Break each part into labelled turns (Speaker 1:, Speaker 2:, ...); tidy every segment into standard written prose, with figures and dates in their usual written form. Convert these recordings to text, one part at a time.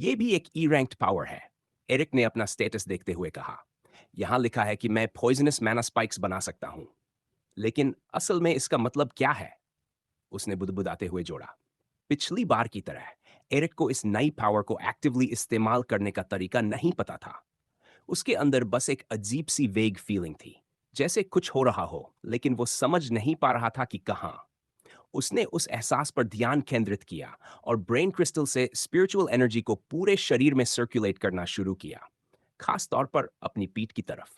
Speaker 1: ये भी एक ई रैंक्ड पावर है। एरिक ने अपना स्टेटस देखते हुए कहा, यहाँ लिखा है कि मैं पॉइजनस मैना स्पाइक्स बना सकता हूँ, लेकिन असल में इसका मतलब क्या है? उसने बुदबुदाते हुए जोड़ा। पिछली बार की तरह एरिक को इस नई पावर को एक्टिवली इस्तेमाल करने का तरीका नहीं पता था। उसके अंदर बस एक अजीब सी वेग फीलिंग थी, जैसे कुछ हो रहा हो, लेकिन वो समझ नहीं पा रहा था कि कहाँ। उसने उस एहसास पर ध्यान केंद्रित किया और ब्रेन क्रिस्टल से स्पिरिचुअल एनर्जी को पूरे शरीर में सर्कुलेट करना शुरू किया, खास तौर पर अपनी पीठ की तरफ।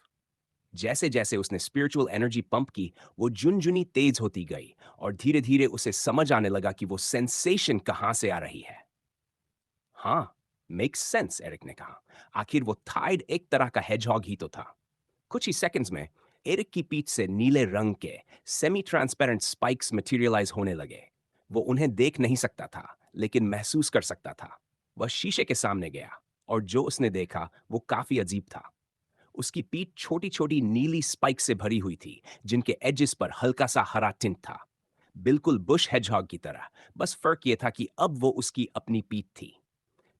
Speaker 1: जैसे जैसे उसने स्पिरिचुअल एनर्जी पंप की, वो झुनझुनी तेज होती गई और धीरे धीरे उसे समझ आने लगा कि वो सेंसेशन कहाँ से आ रही है। हाँ, मेक्स सेंस, एरिक ने कहा। आखिर वो थाइड एक तरह का हेजहॉग ही तो था। कुछ ही सेकंड्स में एरिक की पीठ से नीले रंग के सेमी ट्रांसपेरेंट स्पाइक्स मटेरियलाइज होने लगे। वो उन्हें देख नहीं सकता था, लेकिन महसूस कर सकता था। वह शीशे के सामने गया और जो उसने देखा वो काफी अजीब था। उसकी पीठ छोटी छोटी नीली स्पाइक से भरी हुई थी, जिनके एजेस पर हल्का सा हरा टिंट था। बिल्कुल बुश हेजहॉग की तरह। बस फर्क ये था कि अब वो उसकी अपनी पीठ थी।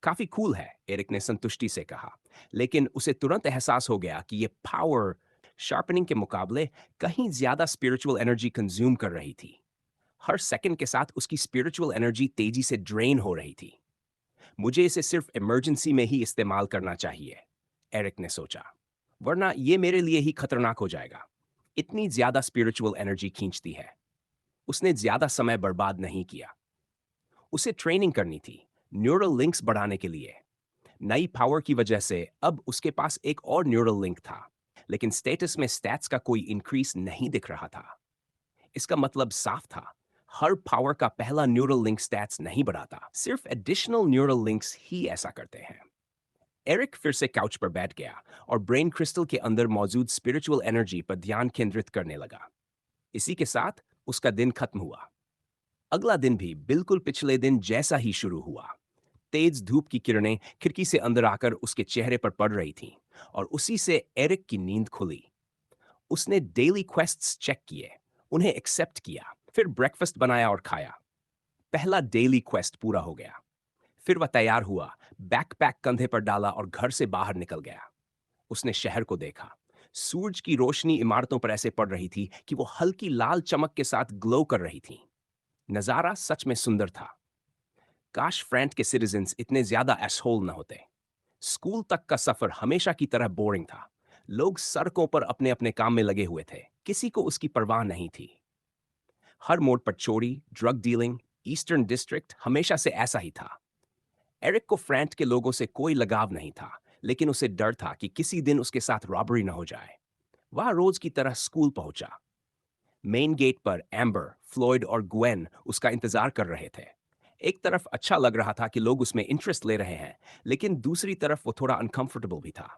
Speaker 1: काफी कूल है, एरिक ने संतुष्टि से कहा। लेकिन उसे तुरंत एहसास हो गया कि ये पावर शार्पनिंग के मुकाबले कहीं ज्यादा स्पिरिचुअल एनर्जी कंज्यूम कर रही थी। हर सेकंड के साथ उसकी स्पिरिचुअल एनर्जी तेजी से ड्रेन हो रही थी। मुझे इसे सिर्फ इमरजेंसी में ही इस्तेमाल करना चाहिए, एरिक ने सोचा, वरना ये मेरे लिए ही खतरनाक हो जाएगा। इतनी ज्यादा स्पिरिचुअल एनर्जी खींचती है। उसने ज्यादा समय बर्बाद नहीं किया। उसे ट्रेनिंग करनी थी, न्यूरल लिंक्स बढ़ाने के लिए। नई पावर की वजह से अब उसके पास एक और न्यूरल लिंक था, लेकिन स्टेटस में स्टैट्स का कोई इंक्रीज नहीं दिख रहा था। इसका मतलब साफ था, हर पावर का पहला न्यूरल लिंक स्टैट्स नहीं बढ़ाता, सिर्फ एडिशनल न्यूरल लिंक्स ही ऐसा करते हैं। एरिक फिर से काउच पर बैठ गया और ब्रेन क्रिस्टल के अंदर मौजूद स्पिरिचुअल एनर्जी पर ध्यान केंद्रित करने लगा। इसी के साथ उसका दिन खत्म हुआ। अगला दिन भी बिल्कुल पिछले दिन जैसा ही शुरू हुआ। तेज धूप की किरणें खिड़की से अंदर आकर उसके चेहरे पर पड़ रही थीं, और उसी से एरिक की नींद खुली। उसने डेली क्वेस्ट्स चेक किए, उन्हें एक्सेप्ट किया, फिर ब्रेकफास्ट बनाया और खाया। पहला डेली क्वेस्ट पूरा हो गया। फिर वह तैयार हुआ, बैकपैक कंधे पर डाला और घर से बाहर निकल गया। उसने शहर को देखा। सूरज की रोशनी इमारतों पर ऐसे पड़ रही थी कि वो हल्की लाल चमक के साथ ग्लो कर रही थी। नजारा सच में सुंदर था। काश फ्रैंट के सिटीजन्स इतने ज्यादा एसहोल न होते। स्कूल तक का सफर हमेशा की तरह बोरिंग था। लोग सड़कों पर अपने अपने काम में लगे हुए थे, किसी को उसकी परवाह नहीं थी। हर मोड़ पर चोरी, ड्रग डीलिंग। ईस्टर्न डिस्ट्रिक्ट हमेशा से ऐसा ही था। एरिक को फ्रैंट के लोगों से कोई लगाव नहीं था, लेकिन उसे डर था कि किसी दिन उसके साथ रॉबरी न हो जाए। वह रोज की तरह स्कूल पहुंचा। मेन गेट पर एम्बर, फ्लॉयड और ग्वेन उसका इंतजार कर रहे थे। एक तरफ अच्छा लग रहा था कि लोग उसमें इंटरेस्ट ले रहे हैं, लेकिन दूसरी तरफ वो थोड़ा अनकंफर्टेबल भी था।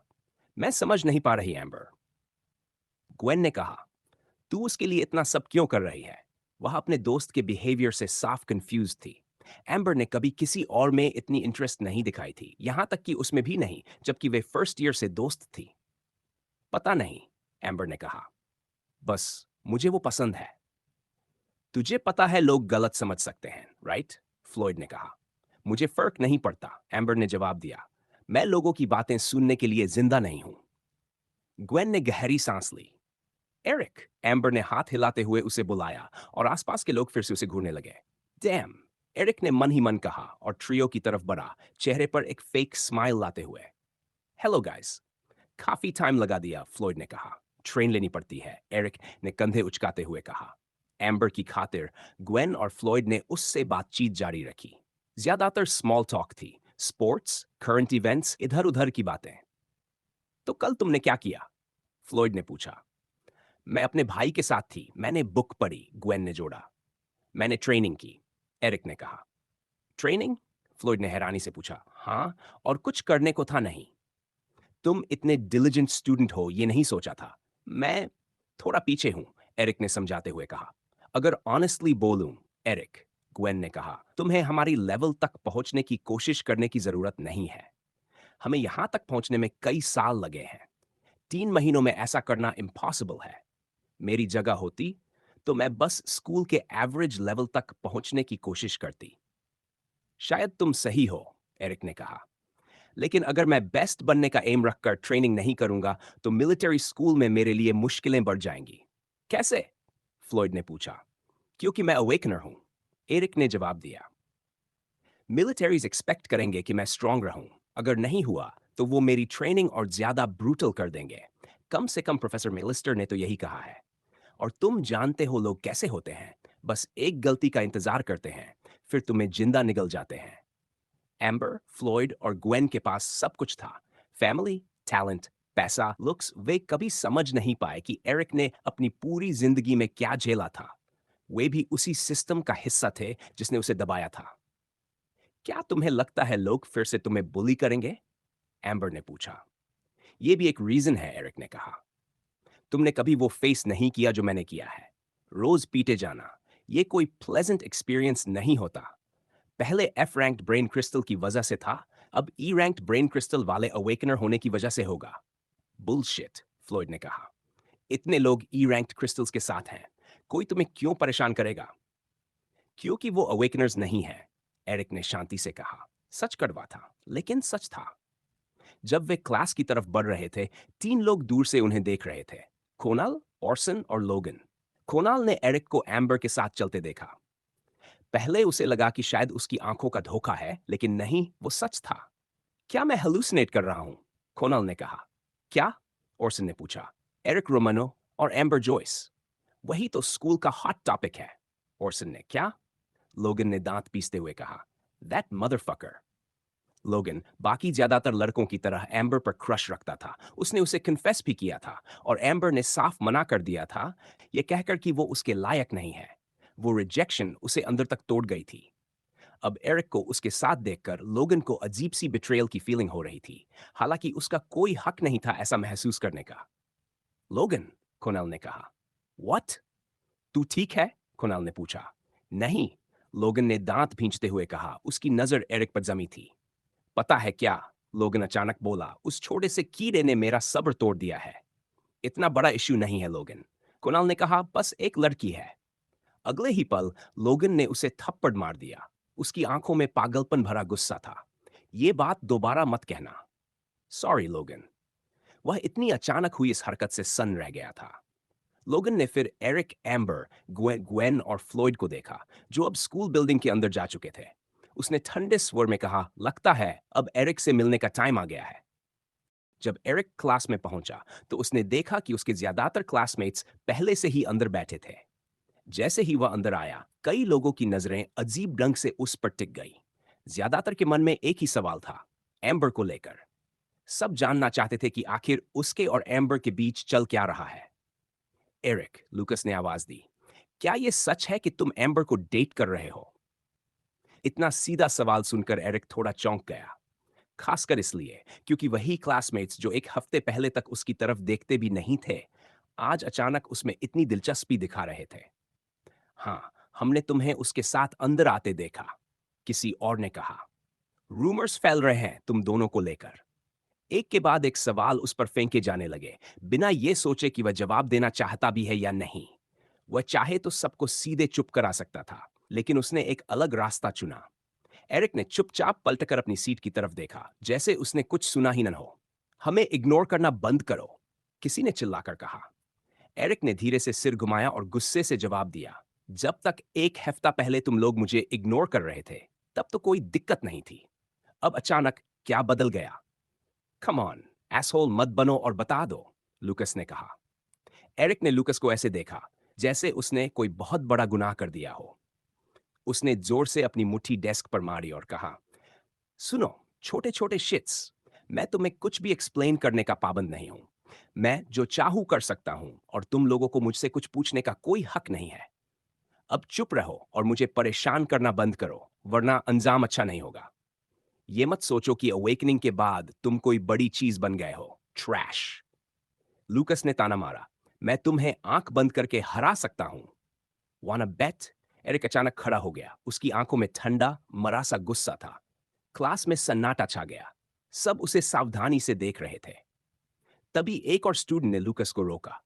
Speaker 1: मैं समझ नहीं पा रही, एम्बर, ग्वेन ने कहा। तू उसके लिए इतना सब क्यों कर रही है? वह अपने दोस्त के बिहेवियर से साफ कंफ्यूज थी। एम्बर ने कभी किसी और में इतनी इंटरेस्ट नहीं दिखाई थी, यहां तक कि उसमें भी नहीं, जबकि वे फर्स्ट ईयर से दोस्त थी। पता नहीं, एम्बर ने कहा। बस मुझे वो पसंद है। तुझे पता है लोग गलत समझ सकते हैं, राइट? फ्लॉयड ने कहा। मुझे फर्क नहीं पड़ता, एम्बर ने जवाब दिया। मैं लोगों की बातें सुनने के लिए जिंदा नहीं हूं। ग्वेन ने गहरी सांस ली। एरिक, एम्बर ने हाथ हिलाते हुए उसे बुलाया, और आसपास के लोग फिर से उसे घूरने लगे। डैम, एरिक ने मन ही मन कहा और ट्रियो की तरफ बढ़ा, चेहरे पर एक फेक स्माइल लाते हुए। Hello guys. काफी टाइम लगा दिया, फ्लॉयड ने कहा। ट्रेन लेनी पड़ती है, एरिक ने कंधे उचकाते हुए कहा। एम्बर की खातिर ग्वेन और फ्लॉयड ने उससे बातचीत जारी रखी। ज्यादातर स्मॉल टॉक थी, स्पोर्ट्स, करंट इवेंट्स, इधर उधर की बातें। तो कल तुमने क्या किया? फ्लॉयड ने पूछा। मैं अपने भाई के साथ थी, मैंने बुक पढ़ी, ग्वेन ने जोड़ा। मैंने ट्रेनिंग की, एरिक ने कहा। ट्रेनिंग? फ्लॉयड ने हैरानी से पूछा। हाँ, और कुछ करने को था नहीं। तुम इतने डिलिजेंट स्टूडेंट हो ये नहीं सोचा था। मैं थोड़ा पीछे हूं, एरिक ने समझाते हुए कहा। अगर ऑनेस्टली बोलूं, एरिक, ग्वेन ने कहा, तुम्हें हमारी लेवल तक पहुंचने की कोशिश करने की जरूरत नहीं है। हमें यहां तक पहुंचने में कई साल लगे हैं। 3 महीनों में ऐसा करना इम्पॉसिबल है। मेरी जगह होती तो मैं बस स्कूल के एवरेज लेवल तक पहुंचने की कोशिश करती। शायद तुम सही हो, एरिक ने कहा। लेकिन अगर मैं बेस्ट बनने का एम रखकर ट्रेनिंग नहीं करूंगा तो मिलिट्री स्कूल में मेरे लिए मुश्किलें बढ़ जाएंगी। कैसे? फ्लॉयड ने पूछा। क्योंकि मैं अवेकनर हूं, एरिक ने जवाब दिया। मिलिटरीज एक्सपेक्ट करेंगे कि मैं स्ट्रांग रहूं। अगर नहीं हुआ तो वो मेरी ट्रेनिंग और ज्यादा ब्रूटल कर देंगे। कम से कम प्रोफेसर मेलिस्टर ने तो यही कहा है। और तुम जानते हो लोग कैसे होते हैं, बस एक गलती का इंतजार करते हैं, फिर तुम्हें जिंदा निगल जाते हैं। एम्बर, फ्लॉयड और ग्वेन के पास सब कुछ था। फैमिली, टैलेंट, पैसा, लुक्स। वे कभी समझ नहीं पाए कि एरिक ने अपनी पूरी जिंदगी में क्या झेला था। वे भी उसी सिस्टम का हिस्सा थे जिसने उसे दबाया था। क्या तुम्हें लगता है लोग फिर से तुम्हें बुली करेंगे? एम्बर ने पूछा। यह भी एक रीजन है, एरिक ने कहा। तुमने कभी वो फेस नहीं किया जो मैंने किया है। रोज पीटे जाना, ये कोई प्लेजेंट एक्सपीरियंस नहीं होता। पहले एफ रैंक्ड ब्रेन क्रिस्टल की वजह से था, अब ई रैंक्ड ब्रेन क्रिस्टल वाले अवेकनर होने की वजह से होगा। बुलशिट, फ्लॉयड ने कहा। इतने लोग ई रैंक्ड क्रिस्टल्स के साथ हैं, कोई तुम्हें क्यों परेशान करेगा? क्योंकि वो अवेकनर्स नहीं है, एरिक ने शांति से कहा। सच कड़वा था, लेकिन सच था। जब वे क्लास की तरफ बढ़ रहे थे, 3 लोग दूर से उन्हें देख रहे थे। कोनाल, ऑर्सन और लोगन। कोनाल ने एरिक को एम्बर के साथ चलते देखा। पहले उसे लगा कि शायद उसकी आंखों का धोखा है, लेकिन नहीं, वो सच था। क्या मैं हेलुसिनेट कर रहा हूं? कोनाल ने कहा। क्या? ऑर्सन ने पूछा। एरिक रोमानो और एम्बर जॉयस। वही तो स्कूल का हॉट टॉपिक है। ऑर्सन ने। क्या? लोगन ने दांत पीसते हुए कहा। That motherfucker. लोगन बाकी ज्यादातर लड़कों की तरह एम्बर पर क्रश रखता था। उसने उसे कन्फेस भी किया था और एम्बर ने साफ मना कर दिया था, यह कहकर कि वो उसके लायक नहीं है। वो रिजेक्शन उसे अंदर तक तोड़ गई थी। अब एरिक को उसके साथ देखकर लोगन को अजीब सी बिट्रेयल की फीलिंग हो रही थी, हालांकि उसका कोई हक नहीं था ऐसा महसूस करने का। लोगन, कोनेल ने कहा। व्हाट? तू ठीक है? कोनेल ने पूछा। नहीं, लोगन ने दांत भींचते हुए कहा। उसकी नजर एरिक पर जमी थी। पता है क्या? लोगन अचानक बोला। उस छोटे से कीड़े ने मेरा सब्र तोड़ दिया है। इतना बड़ा इश्यू नहीं है, लोगन। कुणाल ने कहा। बस एक लड़की है। अगले ही पल लोगन ने उसे थप्पड़ मार दिया। उसकी आंखों में पागलपन भरा गुस्सा था। ये बात दोबारा मत कहना। सॉरी लोगन। वह इतनी अचानक हुई इस हरकत से सन्न रह गया था। लोगन ने फिर एरिक, एम्बर, ग्वेन और फ्लॉयड को देखा, जो अब स्कूल बिल्डिंग के अंदर जा चुके थे। उसने ठंडे स्वर में कहा, लगता है अब एरिक से मिलने का टाइम आ गया है। जब एरिक क्लास में पहुंचा तो उसने देखा कि उसके ज्यादातर क्लासमेट्स पहले से ही अंदर बैठे थे। जैसे ही वह अंदर आया, कई लोगों की नजरें अजीब ढंग से उस पर टिक गई। ज्यादातर के मन में एक ही सवाल था, एम्बर को लेकर। सब जानना चाहते थे कि आखिर उसके और एम्बर के बीच चल क्या रहा है। एरिक, लूकस ने आवाज दी, क्या यह सच है कि तुम एम्बर को डेट कर रहे हो? इतना सीधा सवाल सुनकर एरिक थोड़ा चौंक गया, खासकर इसलिए क्योंकि वही क्लासमेट्स जो एक हफ्ते पहले तक उसकी तरफ देखते भी नहीं थे, आज अचानक उसमें इतनी दिलचस्पी दिखा रहे थे। हाँ, हमने तुम्हें उसके साथ अंदर आते देखा, किसी और ने कहा। रूमर्स फैल रहे हैं तुम दोनों को लेकर। एक के बाद एक सवाल उस पर फेंके जाने लगे, बिना ये सोचे कि वह जवाब देना चाहता भी है या नहीं। वह चाहे तो सबको सीधे चुप करा सकता था, लेकिन उसने एक अलग रास्ता चुना। एरिक ने चुपचाप पलटकर अपनी सीट की तरफ देखा, जैसे उसने कुछ सुना ही न हो। हमें इग्नोर करना बंद करो, किसी ने चिल्लाकर कहा। एरिक ने धीरे से सिर घुमाया और गुस्से से जवाब दिया, जब तक एक हफ्ता पहले तुम लोग मुझे इग्नोर कर रहे थे, तब तो कोई दिक्कत नहीं थी। अब अचानक क्या बदल गया? कम ऑन, एसहोल मत बनो और बता दो, लूकस ने कहा। एरिक ने लूकस को ऐसे देखा जैसे उसने कोई बहुत बड़ा गुनाह कर दिया हो। उसने जोर से अपनी मुट्ठी डेस्क पर मारी और कहा, सुनो छोटे छोटे शिट्स, मैं तुम्हें कुछ भी एक्सप्लेन करने का पाबंद नहीं हूं। मैं जो चाहूं कर सकता हूं और तुम लोगों को मुझसे कुछ पूछने का कोई हक नहीं है। अब चुप रहो और मुझे परेशान करना बंद करो, वरना अंजाम अच्छा नहीं होगा। ये मत सोचो कि अवेकनिंग के बाद तुम कोई बड़ी चीज बन गए हो। ट्रैश। लूकस ने ताना मारा, मैं तुम्हें आंख बंद करके हरा सकता हूं। वाना बेट? एरिक अचानक खड़ा हो गया। उसकी आंखों में ठंडा मरा सा गुस्सा था। क्लास में सन्नाटा छा गया। सब उसे सावधानी से देख रहे थे। तभी एक और स्टूडेंट ने लूकस को रोका।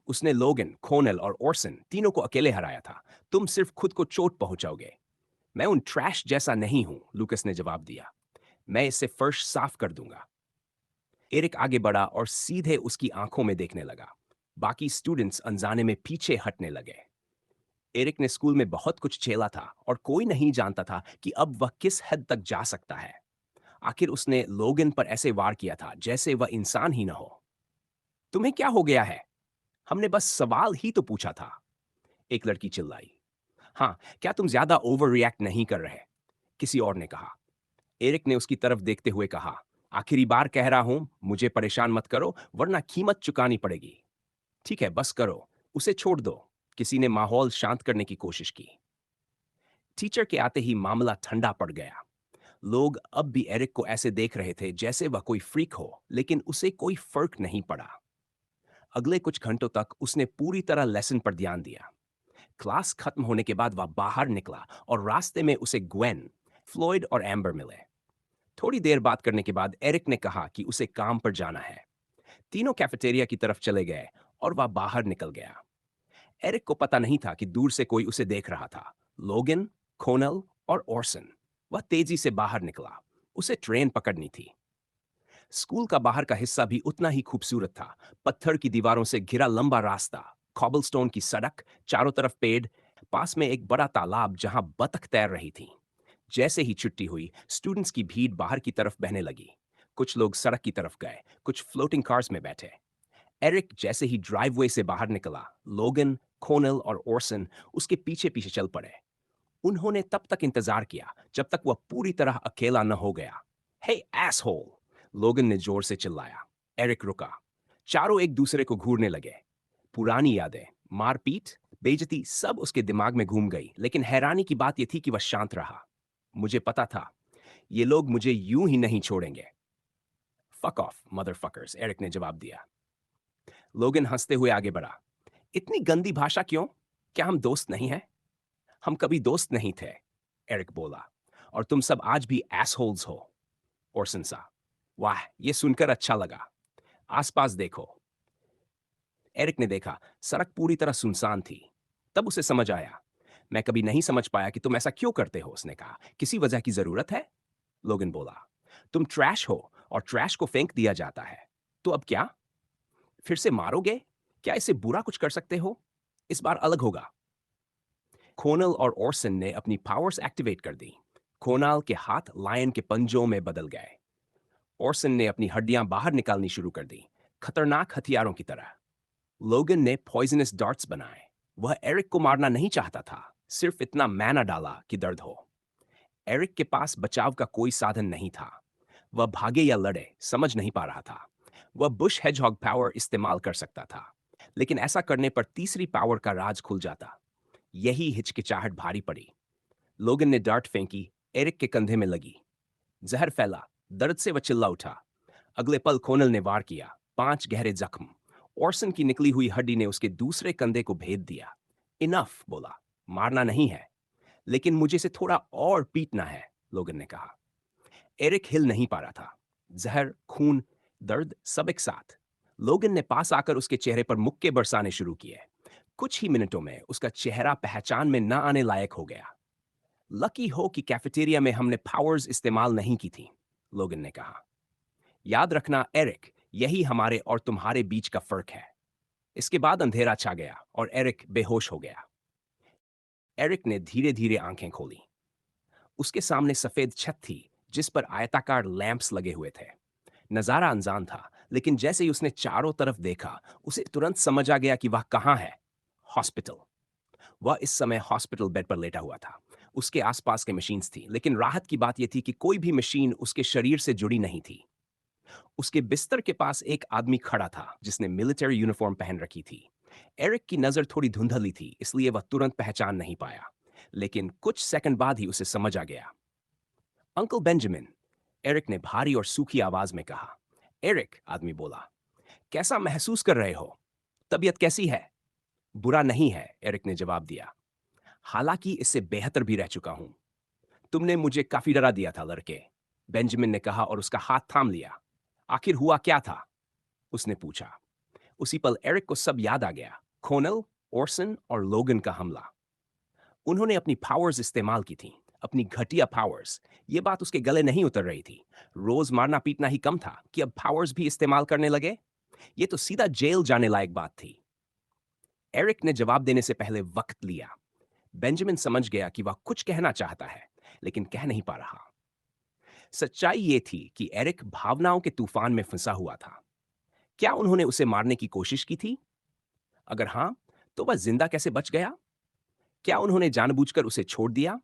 Speaker 1: उसने लोगन, कोनेल और ऑर्सन तीनों को अकेले हराया था। तुम सिर्फ खुद को चोट पहुंचाओगे। मैं उन ट्रैश जैसा नहीं हूं, लूकस ने जवाब दिया। मैं इससे फर्श साफ कर दूंगा। एरिक आगे बढ़ा और सीधे उसकी आंखों में देखने लगा। बाकी स्टूडेंट्स अनजाने में पीछे हटने लगे। एरिक ने स्कूल में बहुत कुछ झेला था और कोई नहीं जानता था कि अब वह किस हद तक जा सकता है। आखिर उसने लोगन पर ऐसे वार किया था जैसे वह इंसान ही न हो। तुम्हें क्या हो गया है? हमने बस सवाल ही तो पूछा था, एक लड़की चिल्लाई। हाँ, क्या तुम ज्यादा ओवर रिएक्ट नहीं कर रहे? किसी और ने कहा। एरिक ने उसकी तरफ देखते हुए कहा, आखिरी बार कह रहा हूं, मुझे परेशान मत करो वरना कीमत चुकानी पड़ेगी। ठीक है, बस करो, उसे छोड़ दो। किसी ने माहौल शांत करने की कोशिश की। टीचर के आते ही मामला ठंडा पड़ गया। लोग अब भी एरिक को ऐसे देख रहे थे जैसे वह कोई फ्रीक हो, लेकिन उसे कोई फर्क नहीं पड़ा। अगले कुछ घंटों तक उसने पूरी तरह लेसन पर ध्यान दिया। क्लास खत्म होने के बाद वह बाहर निकला और रास्ते में उसे ग्वेन, फ्लॉयड और एम्बर मिले। थोड़ी देर बात करने के बाद एरिक ने कहा कि उसे काम पर जाना है। तीनों कैफेटेरिया की तरफ चले गए और वह बाहर निकल गया। एरिक को पता नहीं था कि दूर से कोई उसे देख रहा था। लोगन, कोनल और ऑर्सन। वह तेजी से बाहर निकला। उसे ट्रेन पकड़नी थी। स्कूल का बाहर का हिस्सा भी उतना ही खूबसूरत था। पत्थर की दीवारों से घिरा लंबा रास्ता, कॉबलस्टोन की सड़क, चारों तरफ पेड़, पास में एक बड़ा तालाब जहां बतख तैर रही थी। जैसे ही छुट्टी हुई, स्टूडेंट्स की भीड़ बाहर की तरफ बहने लगी। कुछ लोग सड़क की तरफ गए, कुछ फ्लोटिंग कार्स में बैठे। एरिक जैसे ही ड्राइववे से बाहर निकला, लोगन, कोनल और ओरसन उसके पीछे पीछे चल पड़े। उन्होंने तब तक इंतजार किया जब तक वह पूरी तरह अकेला न हो गया। हे एसहोल! लोगन ने जोर से चिल्लाया। एरिक रुका। चारों एक दूसरे को घूरने लगे। पुरानी यादें, मारपीट, बेइज्जती सब उसके दिमाग में घूम गई, लेकिन हैरानी की बात यह थी कि वह शांत रहा। मुझे पता था, ये लोग मुझे यूं ही नहीं छोड़ेंगे। फक ऑफ मदरफकर्स, एरिक ने जवाब दिया। लोगन हंसते हुए आगे बढ़ा। इतनी गंदी भाषा क्यों? क्या हम दोस्त नहीं हैं? हम कभी दोस्त नहीं थे, एरिक बोला। और तुम सब आज भी एसहोल्स हो। ओरसन सा, वाह, ये सुनकर अच्छा लगा। आसपास देखो। एरिक ने देखा, सड़क पूरी तरह सुनसान थी। तब उसे समझ आया। मैं कभी नहीं समझ पाया कि तुम ऐसा क्यों करते हो, उसने कहा। किसी वजह की जरूरत है? लोगन बोला। तुम ट्रैश हो और ट्रैश को फेंक दिया जाता है। तो अब क्या? फिर से मारोगे? क्या इससे बुरा कुछ कर सकते हो? इस बार अलग होगा। कोनल और ओरसन ने अपनी पावर्स एक्टिवेट कर दी। कोनाल के हाथ लायन के पंजों में बदल गए। ओरसन ने अपनी हड्डियां बाहर निकालनी शुरू कर दी, खतरनाक हथियारों की तरह। लोगन ने पॉइजनस डार्ट्स बनाए। वह एरिक को मारना नहीं चाहता था, सिर्फ इतना मैना डाला कि दर्द हो। एरिक के पास बचाव का कोई साधन नहीं था। वह भागे या लड़े, समझ नहीं पा रहा था। वह बुश हेजहॉग पावर इस्तेमाल कर सकता था, लेकिन ऐसा करने पर तीसरी पावर का राज खुल जाता। यही हिचकिचाहट भारी पड़ी। लोगन ने डार्ट फेंकी, एरिक के कंधे में लगी। जहर फैला, दर्द से वह चिल्ला उठा। अगले पल कोनल ने वार किया, 5 गहरे जख्म। ऑर्सन की निकली हुई हड्डी ने उसके दूसरे कंधे को भेद दिया। इनफ, बोला, मारना नहीं है, लेकिन मुझे इसे थोड़ा और पीटना है, लोगन ने कहा। एरिक हिल नहीं पा रहा था। जहर, खून, दर्द सब एक साथ। लोगन ने पास आकर उसके चेहरे पर मुक्के बरसाने शुरू किए। कुछ ही मिनटों में उसका चेहरा पहचान में न आने लायक हो गया। लकी हो कि कैफेटेरिया में हमने पावर्स इस्तेमाल नहीं की थी, लोगन ने कहा। याद रखना एरिक, यही हमारे और तुम्हारे बीच का फर्क है। इसके बाद अंधेरा छा गया और एरिक बेहोश हो गया। एरिक ने धीरे धीरे आंखें खोली। उसके सामने सफेद छत थी जिस पर आयताकार लैंप्स लगे हुए थे। नजारा अनजान था, लेकिन जैसे ही उसने चारों तरफ देखा, उसे तुरंत समझ आ गया कि वह कहां है। हॉस्पिटल। वह इस समय हॉस्पिटल बेड पर लेटा हुआ था। उसके आसपास के मशीन्स थी, लेकिन राहत की बात यह थी कि कोई भी मशीन उसके शरीर से जुड़ी नहीं थी। उसके बिस्तर के पास एक आदमी खड़ा था जिसने मिलिट्री यूनिफॉर्म पहन रखी थी। एरिक की नजर थोड़ी धुंधली थी, इसलिए वह तुरंत पहचान नहीं पाया, लेकिन कुछ सेकंड बाद ही उसे समझ आ गया। अंकल बेंजामिन, एरिक ने भारी और सूखी आवाज में कहा। एरिक, आदमी बोला, कैसा महसूस कर रहे हो? तबीयत कैसी है? बुरा नहीं है, एरिक ने जवाब दिया। हालांकि इससे बेहतर भी रह चुका हूं। तुमने मुझे काफी डरा दिया था, लड़के, बेंजामिन ने कहा और उसका हाथ थाम लिया। आखिर हुआ क्या था? उसने पूछा। उसी पल एरिक को सब याद आ गया। कोनल, ओरसन और लोगन का हमला। उन्होंने अपनी पावर्स इस्तेमाल की थी। अपनी घटिया पावर्स, ये बात उसके गले नहीं उतर रही थी। रोज मारना पीटना ही कम था कि अब पावर्स भी इस्तेमाल करने लगे। ये तो सीधा जेल जाने लायक बात थी। एरिक ने जवाब देने से पहले वक्त लिया। बेंजामिन समझ गया कि वह कुछ कहना चाहता है, लेकिन कह नहीं पा रहा। सच्चाई ये थी कि एरिक भावनाओं के तूफान में फंसा हुआ था। क्या उन्होंने उसे मारने की कोशिश की थी? अगर हां, तो वह जिंदा कैसे बच गया? क्या उन्होंने जानबूझकर उसे छोड़ दिया?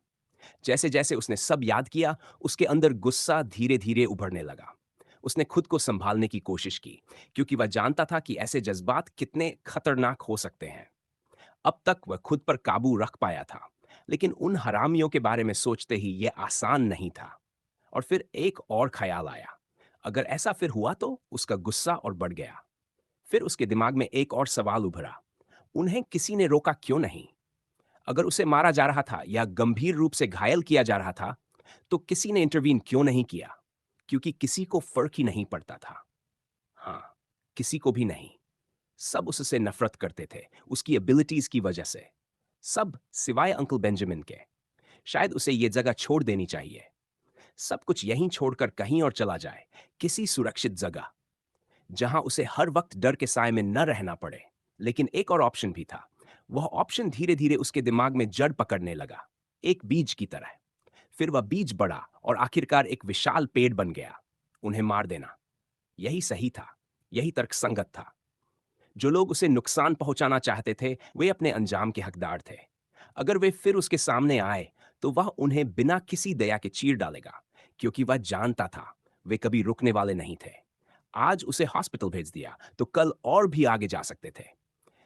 Speaker 1: जैसे जैसे उसने सब याद किया, उसके अंदर गुस्सा धीरे धीरे उभरने लगा। उसने खुद को संभालने की कोशिश की, क्योंकि वह जानता था कि ऐसे जज्बात कितने खतरनाक हो सकते हैं। अब तक वह खुद पर काबू रख पाया था, लेकिन उन हरामियों के बारे में सोचते ही यह आसान नहीं था। और फिर एक और ख्याल आया। अगर ऐसा फिर हुआ तो उसका गुस्सा और बढ़ गया। फिर उसके दिमाग में एक और सवाल उभरा। उन्हें किसी ने रोका क्यों नहीं? अगर उसे मारा जा रहा था या गंभीर रूप से घायल किया जा रहा था, तो किसी ने इंटरवीन क्यों नहीं किया? क्योंकि किसी को फर्क ही नहीं पड़ता था। हाँ, किसी को भी नहीं। सब उससे नफरत करते थे, उसकी एबिलिटीज की वजह से। सब सिवाय अंकल बेंजामिन के। शायद उसे ये जगह छोड़ देनी चाहिए। सब कुछ यहीं छोड़कर कहीं और चला जाए, किसी सुरक्षित जगह, जहां उसे हर वक्त डर के साए में न रहना पड़े। लेकिन एक और ऑप्शन भी था। वह ऑप्शन धीरे धीरे उसके दिमाग में जड़ पकड़ने लगा, एक बीज की तरह। फिर वह बीज बढ़ा और आखिरकार एक विशाल पेड़ बन गया। उन्हें मार देना, यही सही था, यही तर्कसंगत था। जो लोग उसे नुकसान पहुंचाना चाहते थे, वे अपने अंजाम के हकदार थे। अगर वे फिर उसके सामने आए, तो वह उन्हें बिना किसी दया के चीर डालेगा, क्योंकि वह जानता था वे कभी रुकने वाले नहीं थे। आज उसे हॉस्पिटल भेज दिया, तो कल और भी आगे जा सकते थे।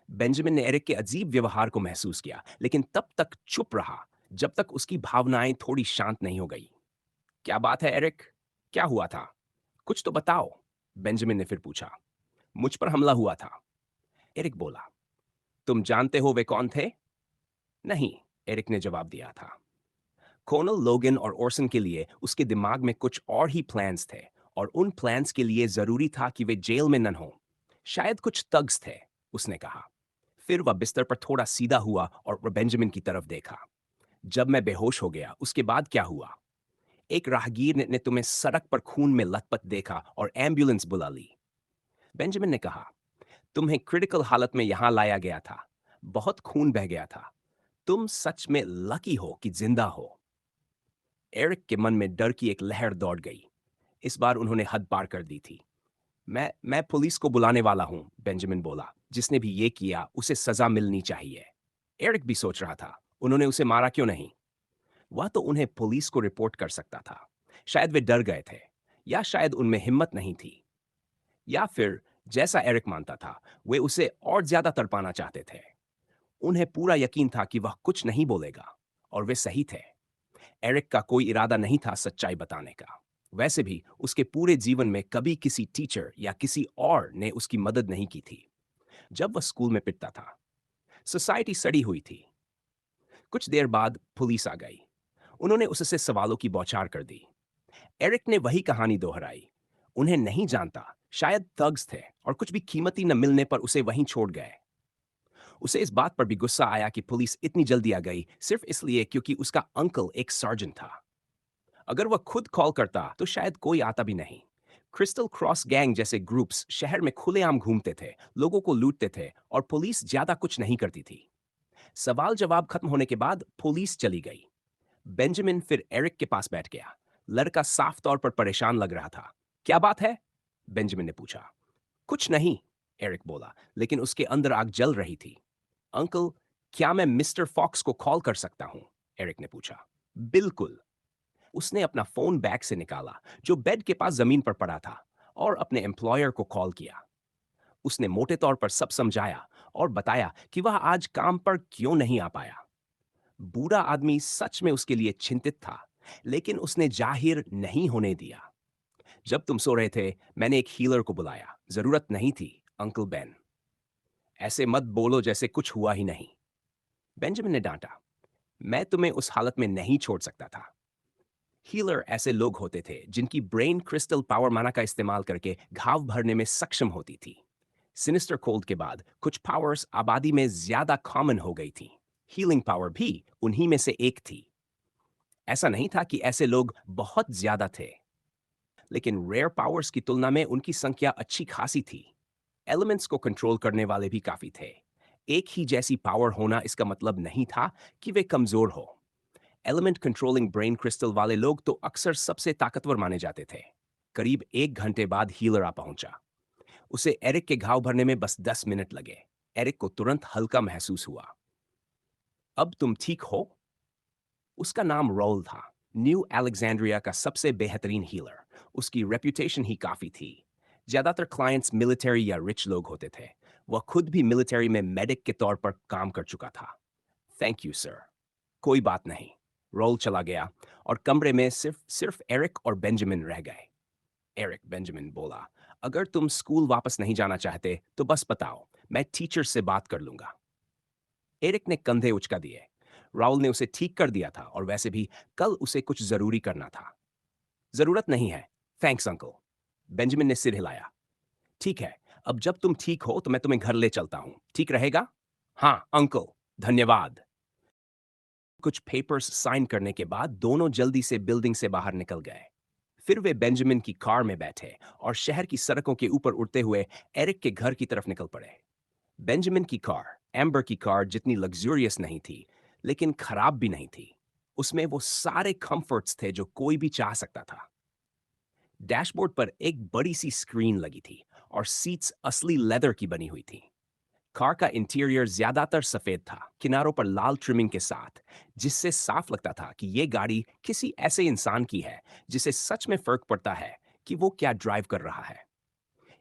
Speaker 1: बेंजामिन ने एरिक के अजीब व्यवहार को महसूस किया, लेकिन तब तक चुप रहा जब तक उसकी भावनाएं थोड़ी शांत नहीं हो गई। क्या बात है एरिक? क्या हुआ था? कुछ तो बताओ, बेंजामिन ने फिर पूछा। मुझ पर हमला हुआ था, एरिक बोला। तुम जानते हो वे कौन थे? नहीं, एरिक ने जवाब दिया था। कोनल लोगन और ओरसन के लिए उसके दिमाग में कुछ और ही प्लान्स थे, और उन प्लान्स के लिए जरूरी था कि वे जेल में न हों। शायद कुछ तग्स थे, उसने कहा। फिर वह बिस्तर पर थोड़ा सीधा हुआ और बेंजामिन की तरफ देखा। जब मैं बेहोश हो गया, उसके बाद क्या हुआ? एक राहगीर ने तुम्हें सड़क पर खून में लथपथ देखा और एम्बुलेंस बुला ली। बेंजामिन ने कहा, तुम्हें क्रिटिकल हालत में यहां लाया गया था। बहुत खून बह गया था। तुम सच में लकी हो कि जिंदा हो। एरिक के मन में डर की एक लहर दौड़ गई। इस बार उन्होंने हद पार कर दी थी। मैं पुलिस को बुलाने वाला हूं, बेंजामिन बोला। जिसने भी ये किया, उसे सजा मिलनी चाहिए। एरिक भी सोच रहा था, उन्होंने उसे मारा क्यों नहीं? वह तो उन्हें पुलिस को रिपोर्ट कर सकता था। शायद वे डर गए थे, या शायद उनमें हिम्मत नहीं थी, या फिर जैसा एरिक मानता था, वे उसे और ज्यादा तड़पाना चाहते थे। उन्हें पूरा यकीन था कि वह कुछ नहीं बोलेगा, और वे सही थे। एरिक का कोई इरादा नहीं था सच्चाई बताने का। वैसे भी उसके पूरे जीवन में कभी किसी टीचर या किसी और ने उसकी मदद नहीं की थी। जब वह स्कूल में पिटता था, सोसाइटी सड़ी हुई थी। कुछ देर बाद पुलिस आ गई। उन्होंने उससे सवालों की बौछार कर दी। एरिक ने वही कहानी दोहराई। उन्हें नहीं जानता, शायद थग्स थे, और कुछ भी कीमती न मिलने पर उसे वहीं छोड़ गए। उसे इस बात पर भी गुस्सा आया कि पुलिस इतनी जल्दी आ गई, सिर्फ इसलिए क्योंकि उसका अंकल एक सर्जन था। अगर वह खुद कॉल करता, तो शायद कोई आता भी नहीं। क्रिस्टल क्रॉस गैंग जैसे ग्रुप्स शहर में खुलेआम घूमते थे, लोगों को लूटते थे, और पुलिस ज्यादा कुछ नहीं करती थी। सवाल जवाब खत्म होने के बाद पुलिस चली गई। बेंजामिन फिर एरिक के पास बैठ गया। लड़का साफ तौर पर परेशान लग रहा था। क्या बात है? बेंजामिन ने पूछा। कुछ नहीं, एरिक बोला, लेकिन उसके अंदर आग जल रही थी। अंकल, क्या मैं मिस्टर फॉक्स को कॉल कर सकता हूं? एरिक ने पूछा। बिल्कुल। उसने अपना फोन बैग से निकाला, जो बेड के पास जमीन पर पड़ा था, और अपने एम्प्लॉयर को कॉल किया। उसने मोटे तौर पर सब समझाया और बताया कि वह आज काम पर क्यों नहीं आ पाया। बूढ़ा आदमी सच में उसके लिए चिंतित था, लेकिन उसने जाहिर नहीं होने दिया। जब तुम सो रहे थे, मैंने एक हीलर को बुलाया। जरूरत नहीं थी, अंकल बेन। ऐसे मत बोलो जैसे कुछ हुआ ही नहीं, बेंजामिन ने डांटा। मैं तुम्हें उस हालत में नहीं छोड़ सकता था। हीलर ऐसे लोग होते थे जिनकी ब्रेन क्रिस्टल पावर माना का इस्तेमाल करके घाव भरने में सक्षम होती थी। सिनिस्टर कोल्ड के बाद कुछ पावर्स आबादी में ज्यादा कॉमन हो गई थी। हीलिंग पावर भी उन्हीं में से एक थी। ऐसा नहीं था कि ऐसे लोग बहुत ज्यादा थे, लेकिन रेयर पावर्स की तुलना में उनकी संख्या अच्छी खासी थी। एलिमेंट्स को कंट्रोल करने वाले भी काफी थे। एक ही जैसी पावर होना इसका मतलब नहीं था कि वे कमजोर हो। एलिमेंट कंट्रोलिंग ब्रेन क्रिस्टल वाले लोग तो अक्सर सबसे ताकतवर माने जाते थे। करीब 1 घंटे बाद हीलर आ पहुंचा। उसे एरिक के घाव भरने में बस 10 मिनट लगे। एरिक को तुरंत हल्का महसूस हुआ। अब तुम ठीक हो? उसका नाम रॉल था, न्यू अलेक्जेंड्रिया का सबसे बेहतरीन हीलर। उसकी रेप्यूटेशन ही काफी थी। ज्यादातर क्लाइंट्स मिलिट्री या रिच लोग होते थे। वह खुद भी मिलिट्री में मेडिक के तौर पर काम कर चुका था। Thank you sir. कोई बात नहीं। रॉल चला गया और कमरे में सिर्फ सिर्फ एरिक और बेंजामिन रह गए। एरिक, बेंजामिन बोला, अगर तुम स्कूल वापस नहीं जाना चाहते तो बस बताओ, मैं टीचर से बात कर लूंगा। एरिक ने कंधे उचका दिए। राहुल ने उसे ठीक कर दिया था और वैसे भी कल उसे कुछ जरूरी करना था। जरूरत नहीं है। Thanks uncle. बेंजामिन ने सिर हिलाया। ठीक है, अब जब तुम ठीक हो तो मैं तुम्हें घर ले चलता हूं, ठीक रहेगा? हाँ अंकल, धन्यवाद। कुछ पेपर्स साइन करने के बाद दोनों जल्दी से बिल्डिंग से बाहर निकल गए। फिर वे बेंजामिन की कार में बैठे और शहर की सड़कों के ऊपर उड़ते हुए एरिक के घर की तरफ निकल पड़े। बेंजामिन की कार, एम्बर की कार जितनी लग्जूरियस नहीं थी, लेकिन खराब भी नहीं थी। उसमें वो सारे कंफर्ट्स थे जो कोई भी चाह सकता था। डैशबोर्ड पर एक बड़ी सी स्क्रीन लगी थी और सीट्स असली लेदर की बनी हुई थी। कार का इंटीरियर ज्यादातर सफेद था, किनारों पर लाल ट्रिमिंग के साथ, जिससे साफ लगता था कि ये गाड़ी किसी ऐसे इंसान की है जिसे सच में फर्क पड़ता है कि वो क्या ड्राइव कर रहा है।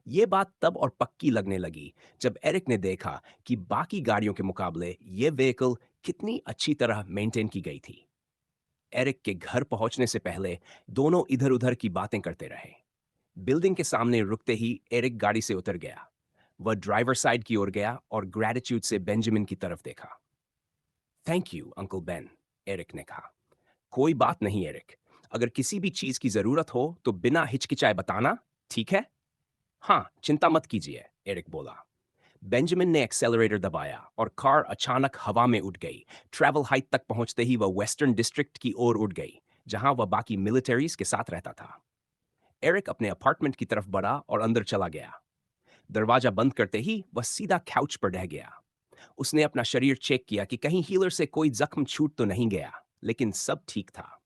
Speaker 1: ये बात तब और पक्की लगने लगी जब एरिक ने देखा कि बाकी गाड़ियों के मुकाबले ये व्हीकल कितनी अच्छी तरह मेंटेन की गई थी। एरिक के घर पहुंचने से पहले दोनों इधर-उधर की बातें करते रहे। बिल्डिंग के सामने रुकते ही एरिक गाड़ी से उतर गया। वह ड्राइवर साइड की ओर गया और ग्रेटिट्यूड से बेंजामिन की तरफ देखा। Thank you uncle Ben, Eric ने कहा। कोई बात नहीं एरिक, अगर किसी भी चीज की जरूरत हो तो बिना हिचकिचाए बताना, ठीक है? हाँ, चिंता मत कीजिए, एरिक बोला। बेंजामिन ने एक्सेलरेटर दबाया और कार अचानक हवा में उड़ गई। ट्रैवल हाइट तक पहुंचते ही वह वेस्टर्न डिस्ट्रिक्ट की ओर उड़ गई, जहां वह बाकी मिलिटरीज के साथ रहता था। एरिक अपने अपार्टमेंट की तरफ बढ़ा और अंदर चला गया। दरवाजा बंद करते ही वह सीधा काउच पर रह गया। उसने अपना शरीर चेक किया कि कहीं हीलर से कोई जख्म छूट तो नहीं गया, लेकिन सब ठीक था।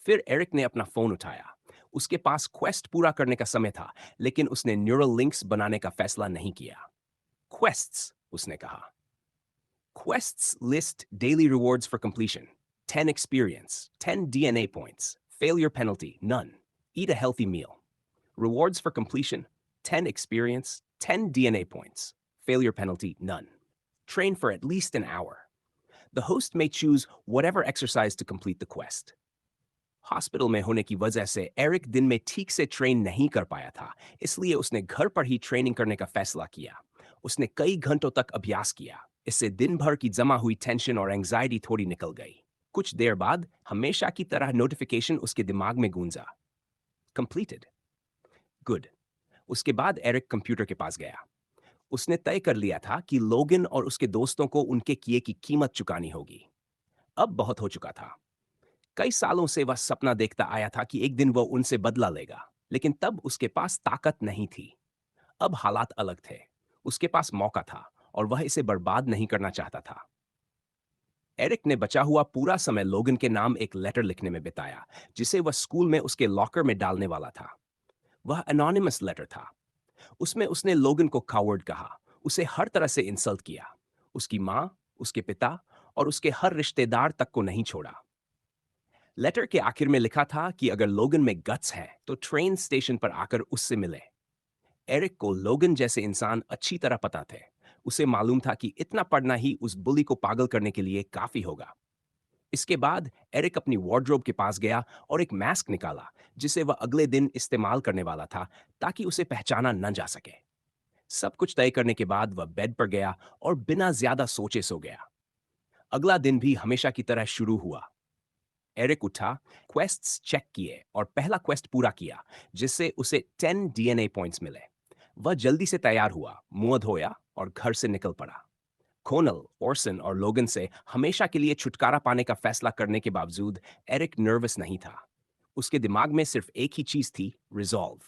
Speaker 1: फिर एरिक ने अपना फोन उठाया। उसके पास क्वेस्ट पूरा करने का समय था, लेकिन उसने न्यूरल लिंक्स बनाने का फैसला नहीं किया। क्वेस्ट्स, उसने कहा। Quests list daily rewards for completion: 10 experience, 10 DNA points, failure penalty, none. Eat a healthy meal. Rewards for completion: 10 experience, 10 DNA points, failure penalty, none. Train for at least an hour. The host may choose whatever exercise to complete the quest. Hospital में होने की वजह से Eric दिन में ठीक से train नहीं कर पाया था, इसलिए उसने घर पर ही ट्रेनिंग करने का फैसला किया। उसने कई घंटों तक अभ्यास किया। इससे दिन भर की जमा हुई टेंशन और एंजाइटी थोड़ी निकल गई। कुछ देर बाद हमेशा की तरह नोटिफिकेशन उसके दिमाग में गूंजा। कंप्लीटेड। गुड। उसके बाद एरिक कंप्यूटर के पास गया। उसने तय कर लिया था कि लोगन और उसके दोस्तों को उनके किए की कीमत चुकानी होगी। अब बहुत हो चुका था। कई सालों से वह सपना देखता आया था कि एक दिन वह उनसे बदला लेगा, लेकिन तब उसके पास ताकत नहीं थी। अब हालात अलग थे। उसके पास मौका था और वह इसे बर्बाद नहीं करना चाहता था। एरिक ने बचा हुआ पूरा समय लोगन के नाम एक लेटर लिखने में बिताया, जिसे वह स्कूल में उसके लॉकर में डालने वाला था। वह एनोनिमस लेटर था। उसमें उसने लोगन को कावर्ड कहा, उसे हर तरह से इंसल्ट किया। उसकी माँ, उसके पिता और उसके हर रिश्तेदार तक को नहीं छोड़ा। लेटर के आखिर में लिखा था कि अगर लोगन में गट्स है तो ट्रेन स्टेशन पर आकर उससे मिले। एरिक को लोगन जैसे इंसान अच्छी तरह पता थे। उसे मालूम था कि इतना पढ़ना ही उस बुली को पागल करने के लिए काफी होगा। इसके बाद एरिक अपनी वार्डरोब के पास गया और एक मास्क निकाला, जिसे वह अगले दिन इस्तेमाल करने वाला था, ताकि उसे पहचाना न जा सके। सब कुछ तय करने के बाद वह बेड पर गया और बिना ज्यादा सोचे सो गया। अगला दिन भी हमेशा की तरह शुरू हुआ। एरिक उठा, क्वेस्ट्स चेक किए और पहला क्वेस्ट पूरा किया, जिससे उसे 10 डीएनए पॉइंट्स मिले। वह जल्दी से तैयार हुआ, मुंह धोया और घर से निकल पड़ा। कोनल, ओरसन और लोगन से हमेशा के लिए छुटकारा पाने का फैसला करने के बावजूद एरिक नर्वस नहीं था। उसके दिमाग में सिर्फ एक ही चीज थी, रिजॉल्व।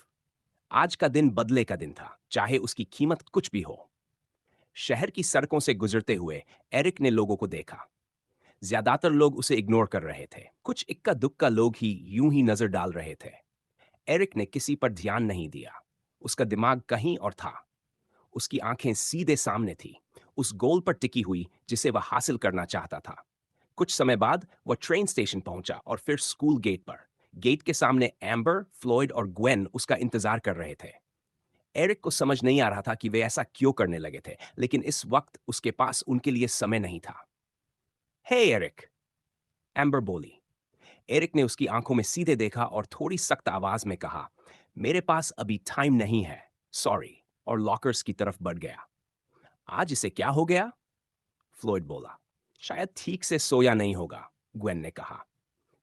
Speaker 1: आज का दिन बदले का दिन था, चाहे उसकी कीमत कुछ भी हो। शहर की सड़कों से गुजरते हुए एरिक ने लोगों को देखा। ज्यादातर लोग उसे इग्नोर कर रहे थे, कुछ इक्का दुक्का लोग ही यूं ही नजर डाल रहे थे। एरिक ने किसी पर ध्यान नहीं दिया। उसका दिमाग कहीं और था। उसकी आंखें सीधे सामने थी, उस गोल पर टिकी हुई जिसे वह हासिल करना चाहता था। कुछ समय बाद वह ट्रेन स्टेशन पहुंचा और फिर स्कूल गेट पर। गेट के सामने एम्बर, फ्लॉयड और ग्वेन उसका इंतजार कर रहे थे। एरिक को समझ नहीं आ रहा था कि वे ऐसा क्यों करने लगे थे, लेकिन इस वक्त उसके पास उनके लिए समय नहीं था। हे एरिक, एम्बर बोली। एरिक ने उसकी आंखों में सीधे देखा और थोड़ी सख्त आवाज में कहा, मेरे पास अभी टाइम नहीं है, सॉरी, और लॉकर्स की तरफ बढ़ गया। आज इसे क्या हो गया? फ्लॉयड बोला। शायद ठीक से सोया नहीं होगा, ग्वेन ने कहा।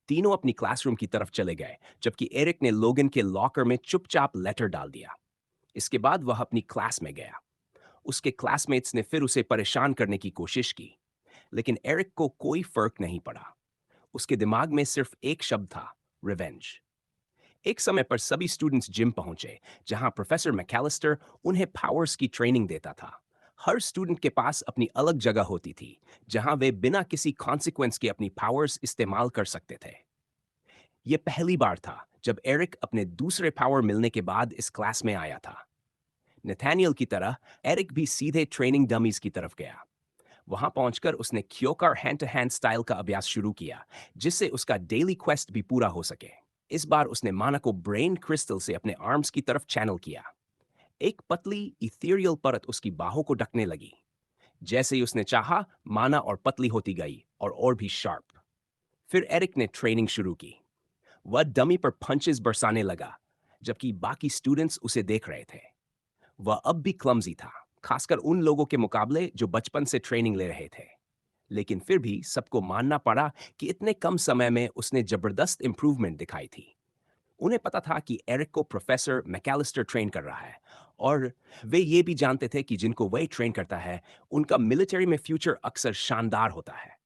Speaker 1: तीनों अपनी क्लासरूम की तरफ चले गए, जबकि एरिक ने लोगन के लॉकर में चुपचाप लेटर डाल दिया। इसके बाद वह अपनी क्लास में गया। उसके क्लासमेट्स ने फिर उसे परेशान करने की कोशिश की, लेकिन एरिक को कोई फर्क नहीं पड़ा। उसके दिमाग में सिर्फ एक शब्द था, रिवेंज। एक समय पर सभी स्टूडेंट्स जिम पहुंचे, जहां प्रोफेसर मैकेलिस्टर उन्हें पावर्स की ट्रेनिंग देता था। हर स्टूडेंट के पास अपनी अलग जगह होती थी, जहां वे बिना किसी कॉन्सिक्वेंस के अपनी पावर्स इस्तेमाल कर सकते थे। यह पहली बार था जब एरिक अपने दूसरे पावर मिलने के बाद इस क्लास में आया था। नथानियल की तरह एरिक भी सीधे ट्रेनिंग डमीज की तरफ गया। वहां पहुंचकर उसने क्योकर हैंड टू हैंड स्टाइल का अभ्यास शुरू किया, जिससे उसका डेली क्वेस्ट भी पूरा हो सके। इस बार उसने माना को ब्रेन क्रिस्टल से अपने आर्म्स की तरफ चैनल किया। एक पतली इथेरियल परत उसकी बाहों को ढकने लगी। जैसे ही उसने चाहा, माना और पतली होती गई और भी शार्प। फिर एरिक ने ट्रेनिंग शुरू की। वह डमी पर पंचेस बरसाने लगा, जबकि बाकी स्टूडेंट्स उसे देख रहे थे। वह अब भी क्लमजी था, खासकर उन लोगों के मुकाबले जो बचपन से ट्रेनिंग ले रहे थे। लेकिन फिर भी सबको मानना पड़ा कि इतने कम समय में उसने जबरदस्त इंप्रूवमेंट दिखाई थी। उन्हें पता था कि एरिक को प्रोफेसर मैकेलिस्टर ट्रेन कर रहा है, और वे ये भी जानते थे कि जिनको वह ट्रेन करता है, उनका मिलिट्री में फ्यूचर अक्सर शानदार होता है।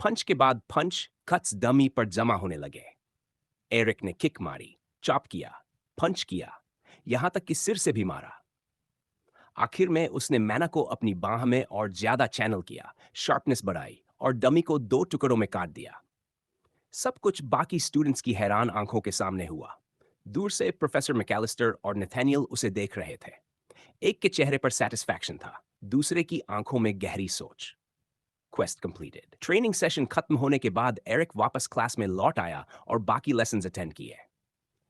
Speaker 1: पंच के बाद पंच कट्स डमी पर जमा होने लगे। एरिक ने किक मारी, चॉप किया, पंच किया, यहां तक कि सिर से भी मारा। आखिर में उसने मैना को अपनी बाह में और ज्यादा चैनल किया, शार्पनेस बढ़ाई और डमी को दो टुकड़ों में काट दिया। सब कुछ बाकी स्टूडेंट्स की हैरान आंखों के सामने हुआ। दूर से प्रोफेसर मैकेलिस्टर और नथानियल उसे देख रहे थे। एक के चेहरे पर सेटिस्फैक्शन था, दूसरे की आंखों में गहरी सोच। Quest completed. ट्रेनिंग सेशन खत्म होने के बाद एरिक वापस क्लास में लौट आया और बाकी लेसन्स अटेंड किए।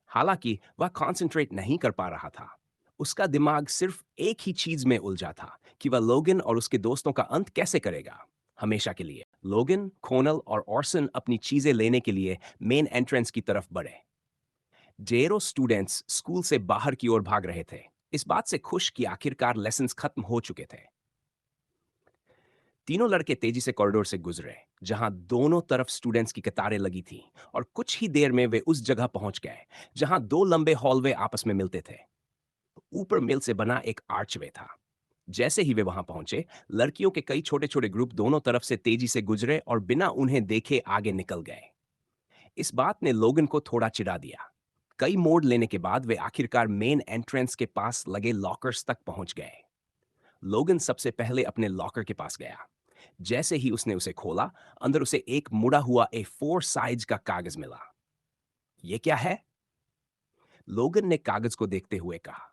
Speaker 1: हालांकि वह कंसंट्रेट नहीं कर पा रहा था। उसका दिमाग सिर्फ एक ही चीज में उलझा था कि वह लोगन और उसके दोस्तों का अंत कैसे करेगा, हमेशा के लिए। लोगन, कोनल और ऑर्सन अपनी चीजें लेने के लिए मेन एंट्रेंस की तरफ बढ़े। ढेरों स्टूडेंट्स स्कूल से बाहर की ओर भाग रहे थे, इस बात से खुश कि आखिरकार लेसन्स खत्म हो चुके थे। तीनों लड़के तेजी से कॉरिडोर से गुजरे, जहां दोनों तरफ स्टूडेंट्स की कतारें लगी थीं, और कुछ ही देर में वे उस जगह पहुंच गए जहां दो लंबे हॉलवे आपस में मिलते थे। ऊपर मिल से बना एक आर्चवे था। जैसे ही वे वहां पहुंचे, लड़कियों के कई छोटे छोटे ग्रुप दोनों तरफ से तेजी से गुजरे और बिना उन्हें देखे आगे निकल गए। इस बात ने लोगन को थोड़ा चिढ़ा दिया। कई मोड़ लेने के बाद वे आखिरकार मेन एंट्रेंस के पास लगे लॉकर्स तक पहुंच गए। लोगन सबसे पहले अपने लॉकर के पास गया। जैसे ही उसने उसे खोला, अंदर उसे एक मुड़ा हुआ A4 साइज का कागज मिला। ये क्या है? लोगन ने कागज को देखते हुए कहा।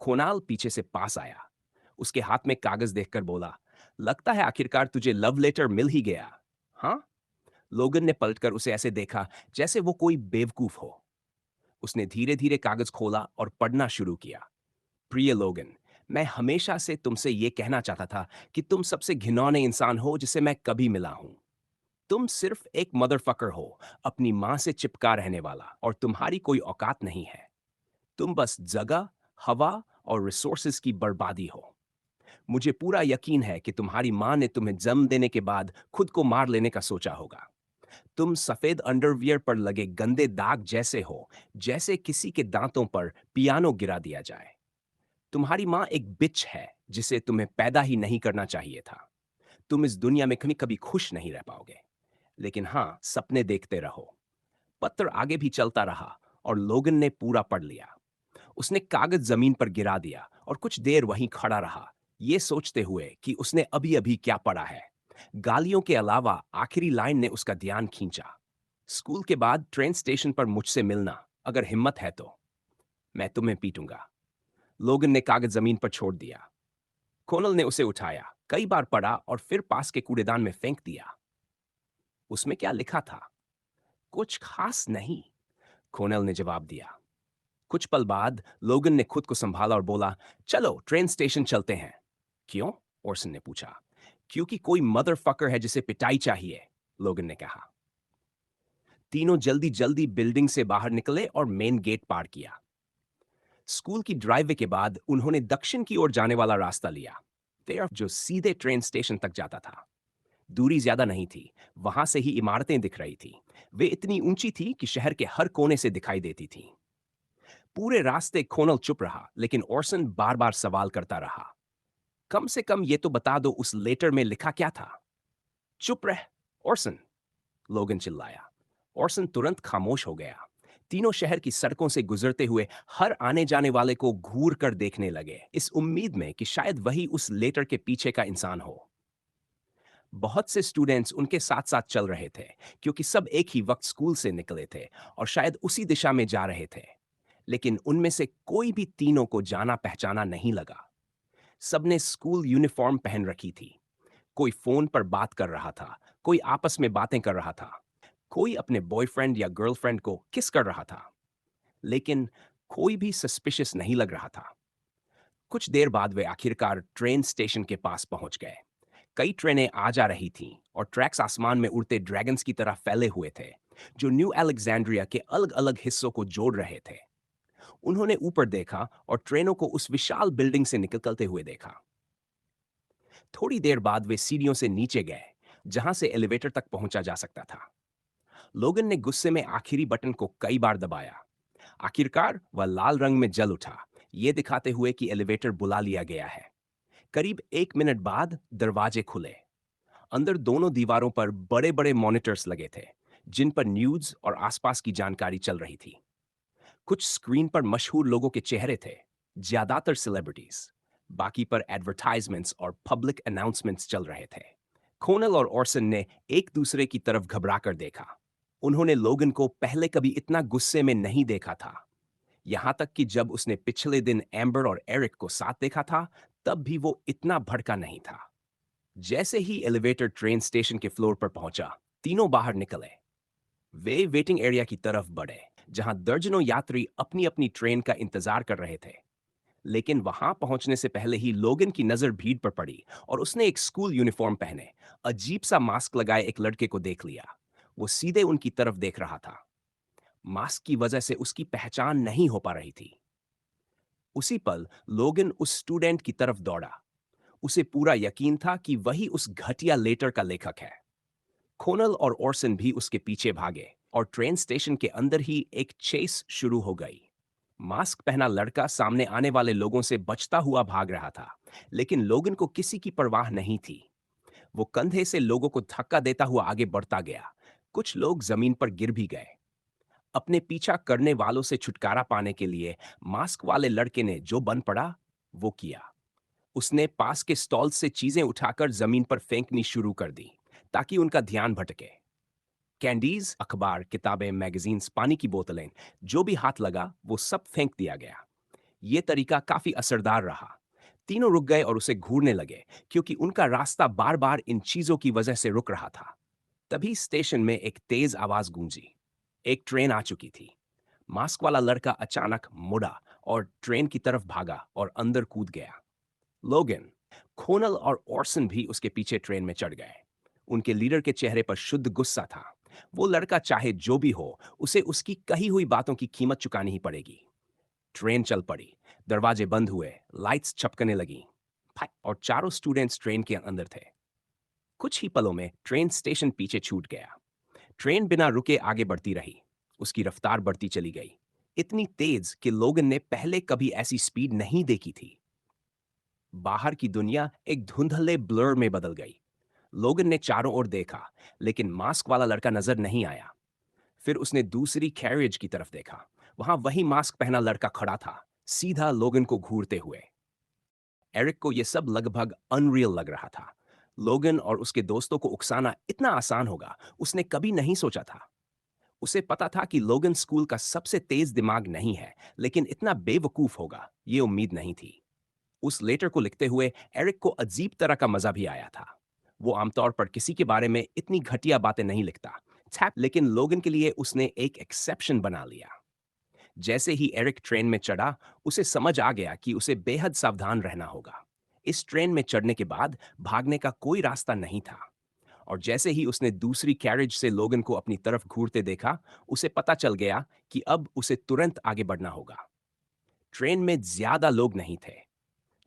Speaker 1: खोनाल पीछे से पास आया। उसके हाथ में कागज देखकर बोला, लगता है आखिरकार तुझे लव लेटर मिल ही गया। हाँ? लोगन ने पलटकर उसे ऐसे देखा जैसे वो कोई बेवकूफ हो। उसने धीरे धीरे कागज खोला और पढ़ना शुरू किया। प्रिय लोगन, मैं हमेशा से तुमसे ये कहना चाहता था कि तुम सबसे घिनौने इंसान हो जिसे मैं कभी मिला हूं। तुम सिर्फ एक मदरफकर हो, अपनी मां से चिपका रहने वाला, और तुम्हारी कोई औकात नहीं है। तुम बस जगह, हवा और रिसोर्सेज की बर्बादी हो। मुझे पूरा यकीन है कि तुम्हारी मां ने तुम्हें जन्म देने के बाद खुद को मार लेने का सोचा होगा। तुम सफेद अंडरवियर पर लगे गंदे दाग जैसे हो, जैसे किसी के दांतों पर पियानो गिरा दिया जाए। तुम्हारी माँ एक बिच है जिसे तुम्हें पैदा ही नहीं करना चाहिए था। तुम इस दुनिया में कभी कभी खुश नहीं रह पाओगे। लेकिन हाँ, सपने देखते रहो। पत्र आगे भी चलता रहा और लोगन ने पूरा पढ़ लिया। उसने कागज जमीन पर गिरा दिया और कुछ देर वहीं खड़ा रहा, ये सोचते हुए कि उसने अभी अभी क्या पढ़ा है। गालियों के अलावा आखिरी लाइन ने उसका ध्यान खींचा। स्कूल के बाद ट्रेन स्टेशन पर मुझसे मिलना, अगर हिम्मत है तो। मैं तुम्हें पीटूंगा। लोगन ने कागज जमीन पर छोड़ दिया। कोनल ने उसे उठाया, कई बार पढ़ा और फिर पास के कूड़ेदान में फेंक दिया। उसमें क्या लिखा था? कुछ खास नहीं, कोनल ने जवाब दिया। कुछ पल बाद लोगन ने खुद को संभाला और बोला, चलो ट्रेन स्टेशन चलते हैं। क्यों? ओरसन ने पूछा। क्योंकि कोई मदर फकर है जिसे पिटाई चाहिए, लोगन ने कहा। तीनों जल्दी जल्दी बिल्डिंग से बाहर निकले और मेन गेट पार किया। स्कूल की ड्राइववे के बाद उन्होंने दक्षिण की ओर जाने वाला रास्ता लिया, जो सीधे ट्रेन स्टेशन तक जाता था। दूरी ज्यादा नहीं थी, वहां से ही इमारतें दिख रही थी। वे इतनी ऊंची थी कि शहर के हर कोने से दिखाई देती थी। पूरे रास्ते खोनल चुप रहा, लेकिन ओरसन बार बार सवाल करता रहा। कम से कम ये तो बता दो, उस लेटर में लिखा क्या था? चुप रह, ओरसन, लोगन चिल्लाया। ओरसन तुरंत खामोश हो गया। तीनों शहर की सड़कों से गुजरते हुए हर आने जाने वाले को घूर कर देखने लगे, इस उम्मीद में कि शायद वही उस लेटर के पीछे का इंसान हो। बहुत से स्टूडेंट्स उनके साथ साथ चल रहे थे, क्योंकि सब एक ही वक्त स्कूल से निकले थे और शायद उसी दिशा में जा रहे थे। लेकिन उनमें से कोई भी तीनों को जाना पहचाना नहीं लगा। सबने स्कूल यूनिफॉर्म पहन रखी थी। कोई फोन पर बात कर रहा था, कोई आपस में बातें कर रहा था, कोई अपने बॉयफ्रेंड या गर्लफ्रेंड को किस कर रहा था। लेकिन कोई भी सस्पिशियस नहीं लग रहा था। कुछ देर बाद वे आखिरकार ट्रेन स्टेशन के पास पहुंच गए। कई ट्रेनें आ जा रही थीं और ट्रैक्स आसमान में उड़ते ड्रैगन्स की तरह फैले हुए थे, जो न्यू अलेक्जेंड्रिया के अलग अलग हिस्सों को जोड़ रहे थे। उन्होंने ऊपर देखा और ट्रेनों को उस विशाल बिल्डिंग से निकलते हुए देखा। थोड़ी देर बाद वे सीढ़ियों से नीचे गए, जहां से एलिवेटर तक पहुंचा जा सकता था। लोगन ने गुस्से में आखिरी बटन को कई बार दबाया। आखिरकार वह लाल रंग में जल उठा, ये दिखाते हुए कि एलिवेटर बुला लिया गया है। करीब 1 मिनट बाद दरवाजे खुले। अंदर दोनों दीवारों पर बड़े बड़े मॉनिटर्स लगे थे, जिन पर न्यूज और आसपास की जानकारी चल रही थी। कुछ स्क्रीन पर मशहूर लोगों के चेहरे थे, ज्यादातर सेलिब्रिटीज। बाकी पर एडवर्टाइजमेंट्स और पब्लिक अनाउंसमेंट्स चल रहे थे। खोनल और ऑर्सन ने एक दूसरे की तरफ घबराकर देखा। उन्होंने लोगन को पहले कभी इतना गुस्से में नहीं देखा था। यहां तक कि जब उसने पिछले दिन एम्बर और एरिक को साथ देखा था, तब भी वो इतना भड़का नहीं था। जैसे ही एलिवेटर ट्रेन स्टेशन के फ्लोर पर पहुंचा, तीनों बाहर निकले। वे वेटिंग एरिया की तरफ बढ़े, जहां दर्जनों यात्री अपनी अपनी ट्रेन का इंतजार कर रहे थे। लेकिन वहां पहुंचने से पहले ही लोगन की नजर भीड़ पर पड़ी और उसने एक स्कूल यूनिफॉर्म पहने, अजीब सा मास्क लगाए एक लड़के को देख लिया। वो सीधे उनकी तरफ देख रहा था। मास्क की वजह से उसकी पहचान नहीं हो पा रही थी। उसी पल लोगन उस स्टूडेंट की तरफ दौड़ा। उसे पूरा यकीन था कि वही उस घटिया लेटर का लेखक है। खोनल और ओरसन भी उसके पीछे भागे और ट्रेन स्टेशन के अंदर ही एक चेस शुरू हो गई। मास्क पहना लड़का सामने आने वाले लोगों से बचता हुआ भाग रहा था, लेकिन लोगन को किसी की परवाह नहीं थी। वो कंधे से लोगों को धक्का देता हुआ आगे बढ़ता गया। कुछ लोग जमीन पर गिर भी गए। अपने पीछा करने वालों से छुटकारा पाने के लिए मास्क वाले लड़के ने जो बन पड़ा, वो किया। उसने पास के स्टॉल से चीजें उठाकर जमीन पर फेंकनी शुरू कर दी, ताकि उनका ध्यान भटके। कैंडीज, अखबार, किताबें, मैगजीन्स, पानी की बोतलें, जो भी हाथ लगा वो सब फेंक दिया गया। ये तरीका काफी असरदार रहा। तीनों रुक गए और उसे घूरने लगे, क्योंकि उनका रास्ता बार बार इन चीजों की वजह से रुक रहा था। तभी स्टेशन में एक तेज आवाज गूंजी। एक ट्रेन आ चुकी थी। मास्क वाला लड़का अचानक मुड़ा और ट्रेन की तरफ भागा और अंदर कूद गया। लोगन, खोनल और ऑर्सन भी उसके पीछे ट्रेन में चढ़ गए। उनके लीडर के चेहरे पर शुद्ध गुस्सा था। वो लड़का चाहे जो भी हो, उसे उसकी कही हुई बातों की कीमत चुकानी ही पड़ेगी। ट्रेन चल पड़ी। दरवाजे बंद हुए, लाइट्स छपकने लगी और चारों स्टूडेंट्स ट्रेन के अंदर थे। कुछ ही पलों में ट्रेन स्टेशन पीछे छूट गया। ट्रेन बिना रुके आगे बढ़ती रही। उसकी रफ्तार बढ़ती चली गई, इतनी तेज कि लोगन ने पहले कभी ऐसी स्पीड नहीं देखी थी। बाहर की दुनिया एक धुंधले ब्लर में बदल गई। लोगन ने चारों ओर देखा, लेकिन मास्क वाला लड़का नजर नहीं आया। फिर उसने दूसरी कैरियज की तरफ देखा। वहां वही मास्क पहना लड़का खड़ा था, सीधा लोगन को घूरते हुए। एरिक को यह सब लगभग अनरियल लग रहा था। लोगन और उसके दोस्तों को उकसाना इतना आसान होगा, उसने कभी नहीं सोचा था। उसे पता था कि लोगन स्कूल का सबसे तेज दिमाग नहीं है, लेकिन इतना बेवकूफ होगा, ये उम्मीद नहीं थी। उस लेटर को लिखते हुए एरिक को अजीब तरह का मजा भी आया था। वो आमतौर पर किसी के बारे में इतनी घटिया बातें नहीं लिखता, लेकिन लोगन के लिए उसने एक एक्सेप्शन बना लिया। जैसे ही एरिक ट्रेन में चढ़ा, उसे समझ आ गया कि उसे बेहद सावधान रहना होगा। इस ट्रेन में चढ़ने के बाद भागने का कोई रास्ता नहीं था। और जैसे ही उसने दूसरी कैरेज से लोगन को अपनी तरफ घूरते देखा, उसे पता चल गया कि अब उसे तुरंत आगे बढ़ना होगा। ट्रेन में ज्यादा लोग नहीं थे।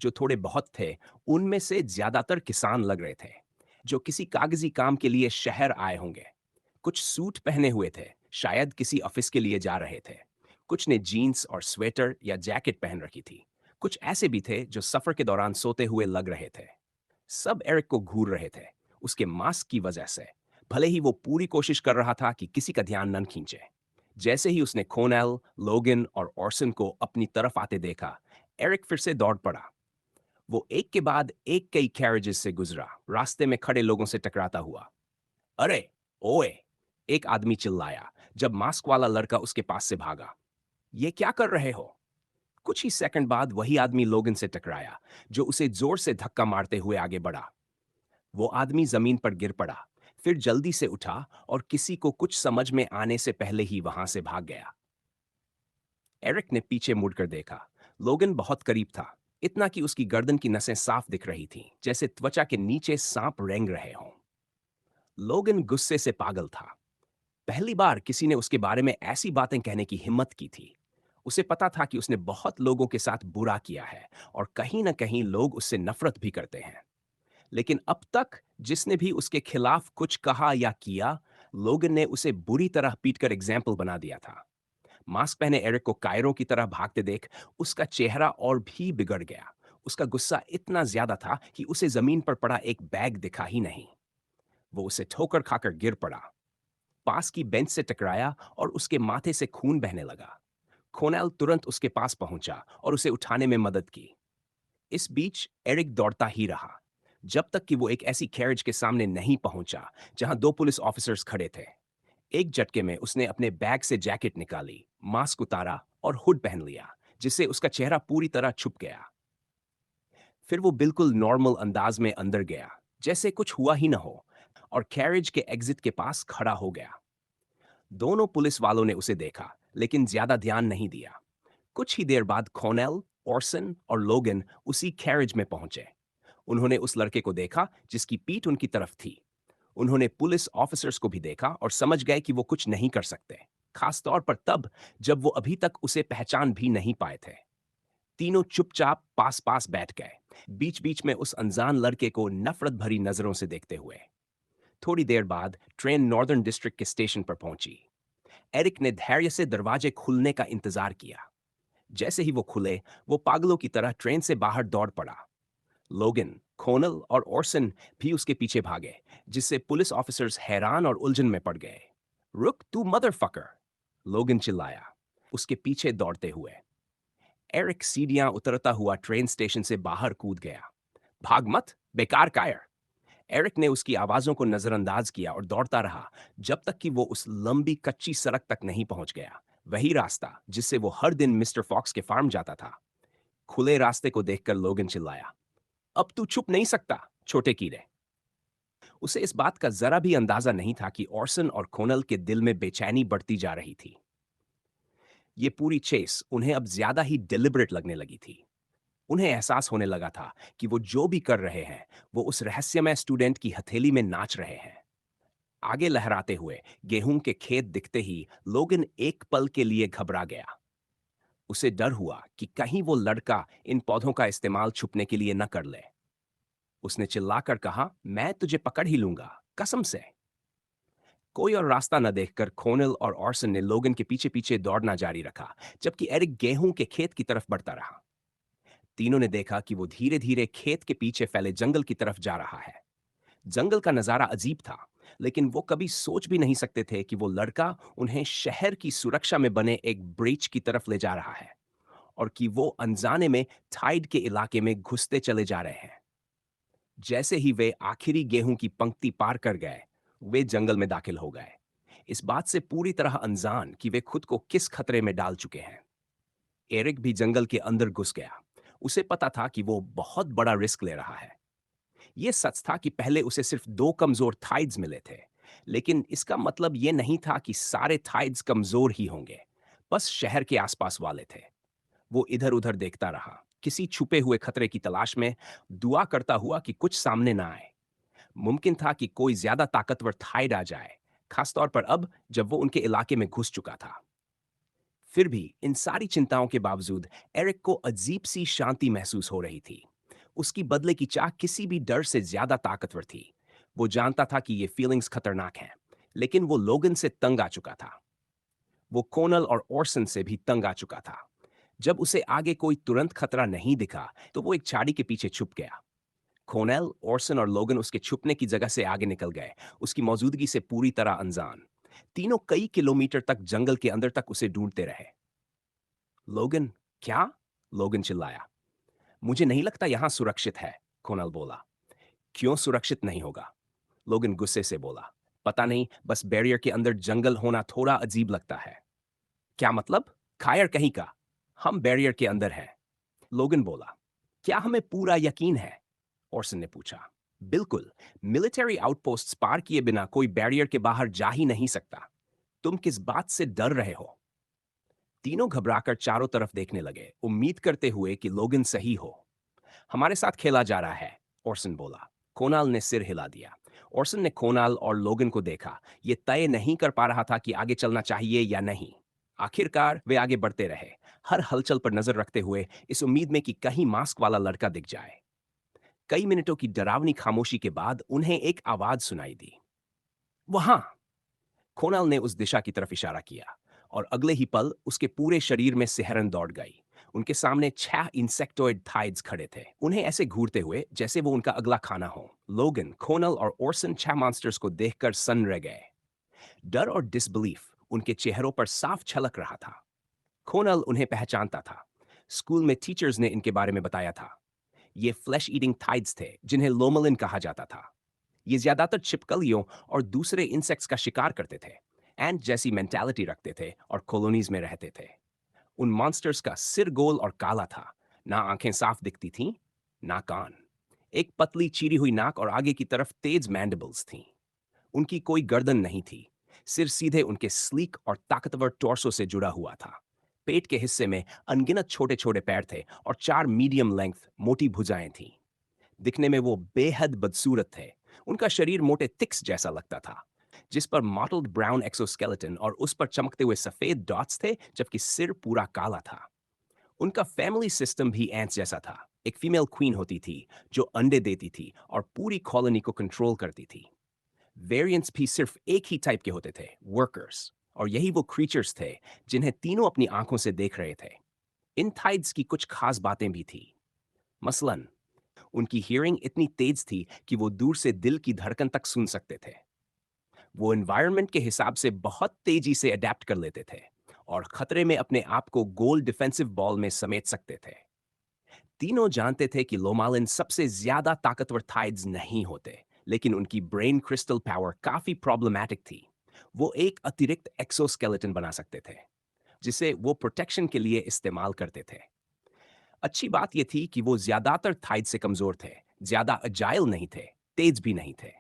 Speaker 1: जो थोड़े बहुत थे, उनमें से ज्यादातर किसान लग रहे थे, जो किसी कागजी काम के लिए शहर आए होंगे। कुछ सूट पहने हुए थे, शायद किसी ऑफिस के लिए जा रहे थे। कुछ ने जीन्स और स्वेटर या जैकेट पहन रखी थी। कुछ ऐसे भी थे जो सफर के दौरान सोते हुए लग रहे थे। सब एरिक को घूर रहे थे, उसके मास्क की वजह से, भले ही वो पूरी कोशिश कर रहा था कि किसी का ध्यान न खींचे। जैसे ही उसने कोनेल, लोगन और ऑर्सन को अपनी तरफ आते देखा, एरिक फिर से दौड़ पड़ा। वो एक के बाद एक कई कैरेजेस से गुजरा, रास्ते में खड़े लोगों से टकराता हुआ। अरे, ओए! एक आदमी चिल्लाया जब मास्क वाला लड़का उसके पास से भागा। ये क्या कर रहे हो? कुछ ही सेकंड बाद वही आदमी लोगन से टकराया, जो उसे जोर से धक्का मारते हुए आगे बढ़ा। वो आदमी जमीन पर गिर पड़ा, फिर जल्दी से उठा और किसी को कुछ समझ में आने से पहले ही वहां से भाग गया। एरिक ने पीछे मुड़कर देखा। लोगन बहुत करीब था, इतना कि उसकी गर्दन की नसें साफ दिख रही थीं, जैसे त्वचा के नीचे सांप रेंग रहे हों। लोगन गुस्से से पागल था। पहली बार किसी ने उसके बारे में ऐसी बातें कहने की हिम्मत की थी। उसे पता था कि उसने बहुत लोगों के साथ बुरा किया है और कहीं न कहीं लोग उससे नफरत भी करते हैं। लेकिन अब तक जिसने भी उसके खिलाफ कुछ कहा या किया, लोगन ने उसे बुरी तरह पीटकर एग्जाम्पल बना दिया था। मास्क पहने एरिक को कायरों की तरह भागते देख उसका चेहरा और भी बिगड़ गया। उसका गुस्सा इतना ज्यादा था कि उसे जमीन पर पड़ा एक बैग दिखा ही नहीं। वो उसे ठोकर खाकर गिर पड़ा, पास की बेंच से टकराया और उसके माथे से खून बहने लगा। खोनेल तुरंत उसके पास पहुंचा और उसे उठाने में मदद की। इस बीच एरिक दौड़ता ही रहा, जब तक कि वो एक ऐसी कैरेज के सामने नहीं पहुंचा जहां दो पुलिस ऑफिसर्स खड़े थे। एक झटके में उसने अपने बैग से जैकेट निकाली, मास्क उतारा और हुड पहन लिया, जिससे उसका चेहरा पूरी तरह छुप गया। फिर वो बिल्कुल नॉर्मल अंदाज में अंदर गया, जैसे कुछ हुआ ही न हो, और कैरेज के एग्जिट के पास खड़ा हो गया। दोनों पुलिस वालों ने उसे देखा, लेकिन ज्यादा ध्यान नहीं दिया। कुछ ही देर बाद कॉनेल, ऑर्सन और लोगन उसी कैरेज में पहुंचे। उन्होंने उस लड़के को देखा जिसकी पीठ उनकी तरफ थी। उन्होंने पुलिस ऑफिसर्स को भी देखा और समझ गए कि वो कुछ नहीं कर सकते, खास तौर पर तब जब वो अभी तक उसे पहचान भी नहीं पाए थे। तीनों चुपचाप पास पास बैठ गए, बीच बीच में उस अनजान लड़के को नफरत भरी नजरों से देखते हुए। थोड़ी देर बाद ट्रेन नॉर्दर्न डिस्ट्रिक्ट के स्टेशन पर पहुंची। एरिक ने धैर्य से दरवाजे खुलने का इंतजार किया। जैसे ही वो खुले, वो पागलों की तरह ट्रेन से बाहर दौड़ पड़ा। लोगन, खोनल और ऑर्सन भी उसके पीछे भागे, जिससे पुलिस ऑफिसर्स हैरान और उलझन में पड़ गए। रुक तू मदरफकर! लोगन चिल्लाया, उसके पीछे दौड़ते हुए। एरिक सीढ़ियां उतरता हुआ ट्रेन स्टेशन से बाहर कूद गया। भाग मत, बेकार कायर! एरिक ने उसकी आवाजों को नजरअंदाज किया और दौड़ता रहा, जब तक कि वो उस लंबी कच्ची सड़क तक नहीं पहुंच गया, वही रास्ता जिससे वो हर दिन मिस्टर फॉक्स के फार्म जाता था। खुले रास्ते को देखकर लोगन चिल्लाया, अब तू छुप नहीं सकता, छोटे कीड़े! उसे इस बात का जरा भी अंदाजा नहीं था कि ऑर्सन और कोनल के दिल में बेचैनी बढ़ती जा रही थी। ये पूरी चेस उन्हें अब ज्यादा ही डिलिबरेट लगने लगी थी। उन्हें एहसास होने लगा था कि वो जो भी कर रहे हैं, वो उस रहस्यमय स्टूडेंट की हथेली में नाच रहे हैं। आगे लहराते हुए गेहूं के खेत दिखते ही लोगन एक पल के लिए घबरा गया। उसे डर हुआ कि कहीं वो लड़का इन पौधों का इस्तेमाल छुपने के लिए न कर ले। उसने चिल्लाकर कहा, मैं तुझे पकड़ ही लूंगा, कसम से! कोई और रास्ता न देखकर खोनल और ऑर्सन ने लोगन के पीछे पीछे दौड़ना जारी रखा, जबकि एरिक गेहूं के खेत की तरफ बढ़ता रहा। तीनों ने देखा कि वो धीरे धीरे खेत के पीछे फैले जंगल की तरफ जा रहा है। जंगल का नजारा अजीब था, लेकिन वो कभी सोच भी नहीं सकते थे कि वो लड़का उन्हें शहर की सुरक्षा में बने एक ब्रिज की तरफ ले जा रहा है, और कि वो अनजाने में टाइड के इलाके में घुसते चले जा रहे हैं। जैसे ही वे आखिरी गेहूं की पंक्ति पार कर गए, वे जंगल में दाखिल हो गए, इस बात से पूरी तरह अनजान कि वे खुद को किस खतरे में डाल चुके हैं। एरिक भी जंगल के अंदर घुस गया। उसे पता था कि वो बहुत बड़ा रिस्क ले रहा है। ये सच था कि पहले उसे सिर्फ 2 कमजोर थाइड्स मिले थे, लेकिन इसका मतलब ये नहीं था कि सारे थाइड्स कमजोर ही होंगे। बस शहर के आसपास वाले थे। वो इधर-उधर देखता रहा, किसी छुपे हुए खतरे की तलाश में, दुआ करता हुआ कि कुछ सामने ना आए। मुमकिन था कि कोई ज्यादा ताकतवर थाइड आ जाए, खासतौर पर अब जब वो उनके इलाके में घुस चुका था। फिर भी इन सारी चिंताओं के बावजूद एरिक को अजीब सी शांति महसूस हो रही थी। उसकी बदले की चाह किसी भी डर से ज्यादा ताकतवर थी। वो जानता था कि ये फीलिंग्स खतरनाक हैं, लेकिन वो लोगन से तंग आ चुका था। वो कोनल और ओरसन से भी तंग आ चुका था। जब उसे आगे कोई तुरंत खतरा नहीं दिखा, तो वो एक झाड़ी के पीछे छुप गया। कोनेल, ओरसन और लोगन उसके छुपने की जगह से आगे निकल गए, उसकी मौजूदगी से पूरी तरह अनजान। तीनों कई किलोमीटर तक जंगल के अंदर तक उसे ढूंढते रहे। लोगन, क्या? लोगन चिल्लाया। मुझे नहीं लगता यहां सुरक्षित है, कोनल बोला। क्यों सुरक्षित नहीं होगा? लोगन गुस्से से बोला। पता नहीं, बस बैरियर के अंदर जंगल होना थोड़ा अजीब लगता है। क्या मतलब? खायर कहीं का। हम बैरियर के अंदर हैं, लोगन बोला। क्या हमें पूरा यकीन है? ओरसन ने पूछा। बिल्कुल। मिलिट्री आउटपोस्ट्स पार किए बिना कोई बैरियर के बाहर जा ही नहीं सकता। तुम किस बात से डर रहे हो? तीनों घबराकर चारों तरफ देखने लगे, उम्मीद करते हुए कि लोगन सही हो। हमारे साथ खेला जा रहा है, ओरसन बोला। कोनाल ने सिर हिला दिया। ओरसन ने कोनाल और लोगन को देखा। ये तय नहीं कर पा रहा था कि आगे चलना चाहिए या नहीं। आखिरकार वे आगे बढ़ते रहे, हर हलचल पर नजर रखते हुए, इस उम्मीद में कि कहीं मास्क वाला लड़का दिख जाए। कई मिनटों की डरावनी खामोशी के बाद उन्हें एक आवाज सुनाई दी। वहां! कोनाल ने उस दिशा की तरफ इशारा किया, और अगले ही पल उसके पूरे शरीर में सिहरन दौड़ गई। उनके सामने 6 इंसेक्टोइड थाइड्स खड़े थे, उन्हें ऐसे घूरते हुए जैसे वो उनका अगला खाना हो। लोगन, कोनल और ओरसन 6 मॉन्स्टर्स को देखकर सन्न रह गए। डर और डिसबिलीफ उनके चेहरों पर साफ झलक रहा था। कोनल उन्हें पहचानता था। स्कूल में टीचर्स ने इनके बारे में बताया था। ये फ्लैश ईटिंग थाइड्स थे, जिन्हें लोमलिन कहा जाता था। ये ज्यादातर छिपकलियों और दूसरे इंसेक्ट्स का शिकार करते थे, एंट जैसी मेंटालिटी रखते थे और कॉलोनीज में रहते थे। उन मॉन्स्टर्स का सिर गोल और काला था, ना आंखें साफ दिखती थीं, ना कान। एक पतली चीरी हुई नाक और आगे की तरफ तेज मैंडिबल्स थीं। उनकी कोई गर्दन नहीं थी। सिर सीधे उनके स्लीक और ताकतवर टॉर्सो से जुड़ा हुआ था। पेट के हिस्से में अनगिनत छोटे छोटे पैर थे और 4 मीडियम लेंथ मोटी भुजाएं थीं। दिखने में वो बेहद बदसूरत थे। उनका शरीर मोटे तिक्स जैसा लगता था, जिस पर मॉटल्ड ब्राउन एक्सोस्केलेटन और उस पर चमकते हुए सफेद डॉट्स थे, जबकि सिर पूरा काला था। उनका फैमिली सिस्टम भी एंट्स जैसा था। एक फीमेल क्वीन होती थी जो अंडे देती थी और पूरी कॉलोनी को कंट्रोल करती थी। वेरिएंट्स भी सिर्फ एक ही टाइप के होते थे, वर्कर्स। और यही वो क्रीचर्स थे जिन्हें तीनों अपनी आंखों से देख रहे थे। इन थाइड्स की कुछ खास बातें भी थी। मसलन उनकी हियरिंग इतनी तेज थी कि वो दूर से दिल की धड़कन तक सुन सकते थे। वो एनवायरनमेंट के हिसाब से बहुत तेजी से अडेप्ट कर लेते थे और खतरे में अपने आप को गोल डिफेंसिव बॉल में समेट सकते थे। तीनों जानते थे कि लोमालिन सबसे ज्यादा ताकतवर थाइड्स नहीं होते, लेकिन उनकी ब्रेन क्रिस्टल पावर काफी प्रॉब्लमैटिक थी। वो एक अतिरिक्त एक्सोस्केलेटन बना सकते थे, जिसे वो प्रोटेक्शन के लिए इस्तेमाल करते थे। अच्छी बात यह थी कि वो ज्यादातर थाइड से कमजोर थे, ज्यादा अजाइल नहीं थे, तेज भी नहीं थे।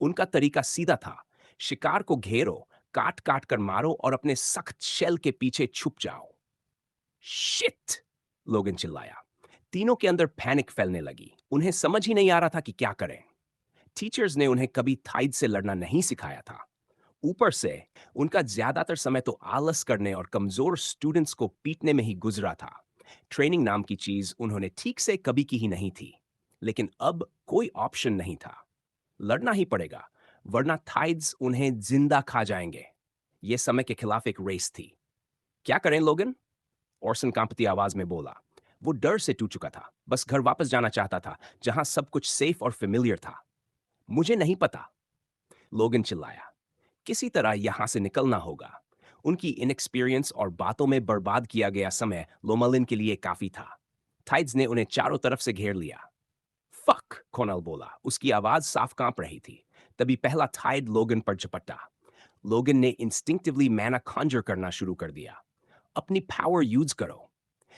Speaker 1: उनका तरीका सीधा था। शिकार को घेरो, काट काट कर मारो और अपने सख्त शेल के पीछे छुप जाओ। शिट! लोगन चिल्लाया। तीनों के अंदर पैनिक फैलने लगी। उन्हें समझ ही नहीं आ रहा था कि क्या करें। टीचर्स ने उन्हें कभी थाइड से लड़ना नहीं सिखाया था। ऊपर से उनका ज्यादातर समय तो आलस करने और कमजोर स्टूडेंट्स को पीटने में ही गुजरा था। ट्रेनिंग नाम की चीज उन्होंने ठीक से कभी की ही नहीं थी। लेकिन अब कोई ऑप्शन नहीं था। लड़ना ही पड़ेगा, वरना थाइड्स उन्हें जिंदा खा जाएंगे। यह समय के खिलाफ एक रेस थी। क्या करें लोगन? ओरसन कांपती आवाज में बोला। वो डर से टूट चुका था, बस घर वापस जाना चाहता था, जहां सब कुछ सेफ और फेमिलियर था। मुझे नहीं पता, लोगन चिल्लाया। किसी तरह यहां से निकलना होगा। उनकी इनएक्सपीरियंस और बातों में बर्बाद किया गया समय लोमलिन के लिए काफी था। टाइड्स ने उन्हें चारों तरफ से घेर लिया। फक, कोनल बोला, उसकी आवाज साफ कांप रही थी। तभी पहला टाइड लोगन पर झपटा। लोगन ने इंस्टिंक्टिवली मैना कॉन्जर करना शुरू कर दिया। अपनी पावर यूज करो,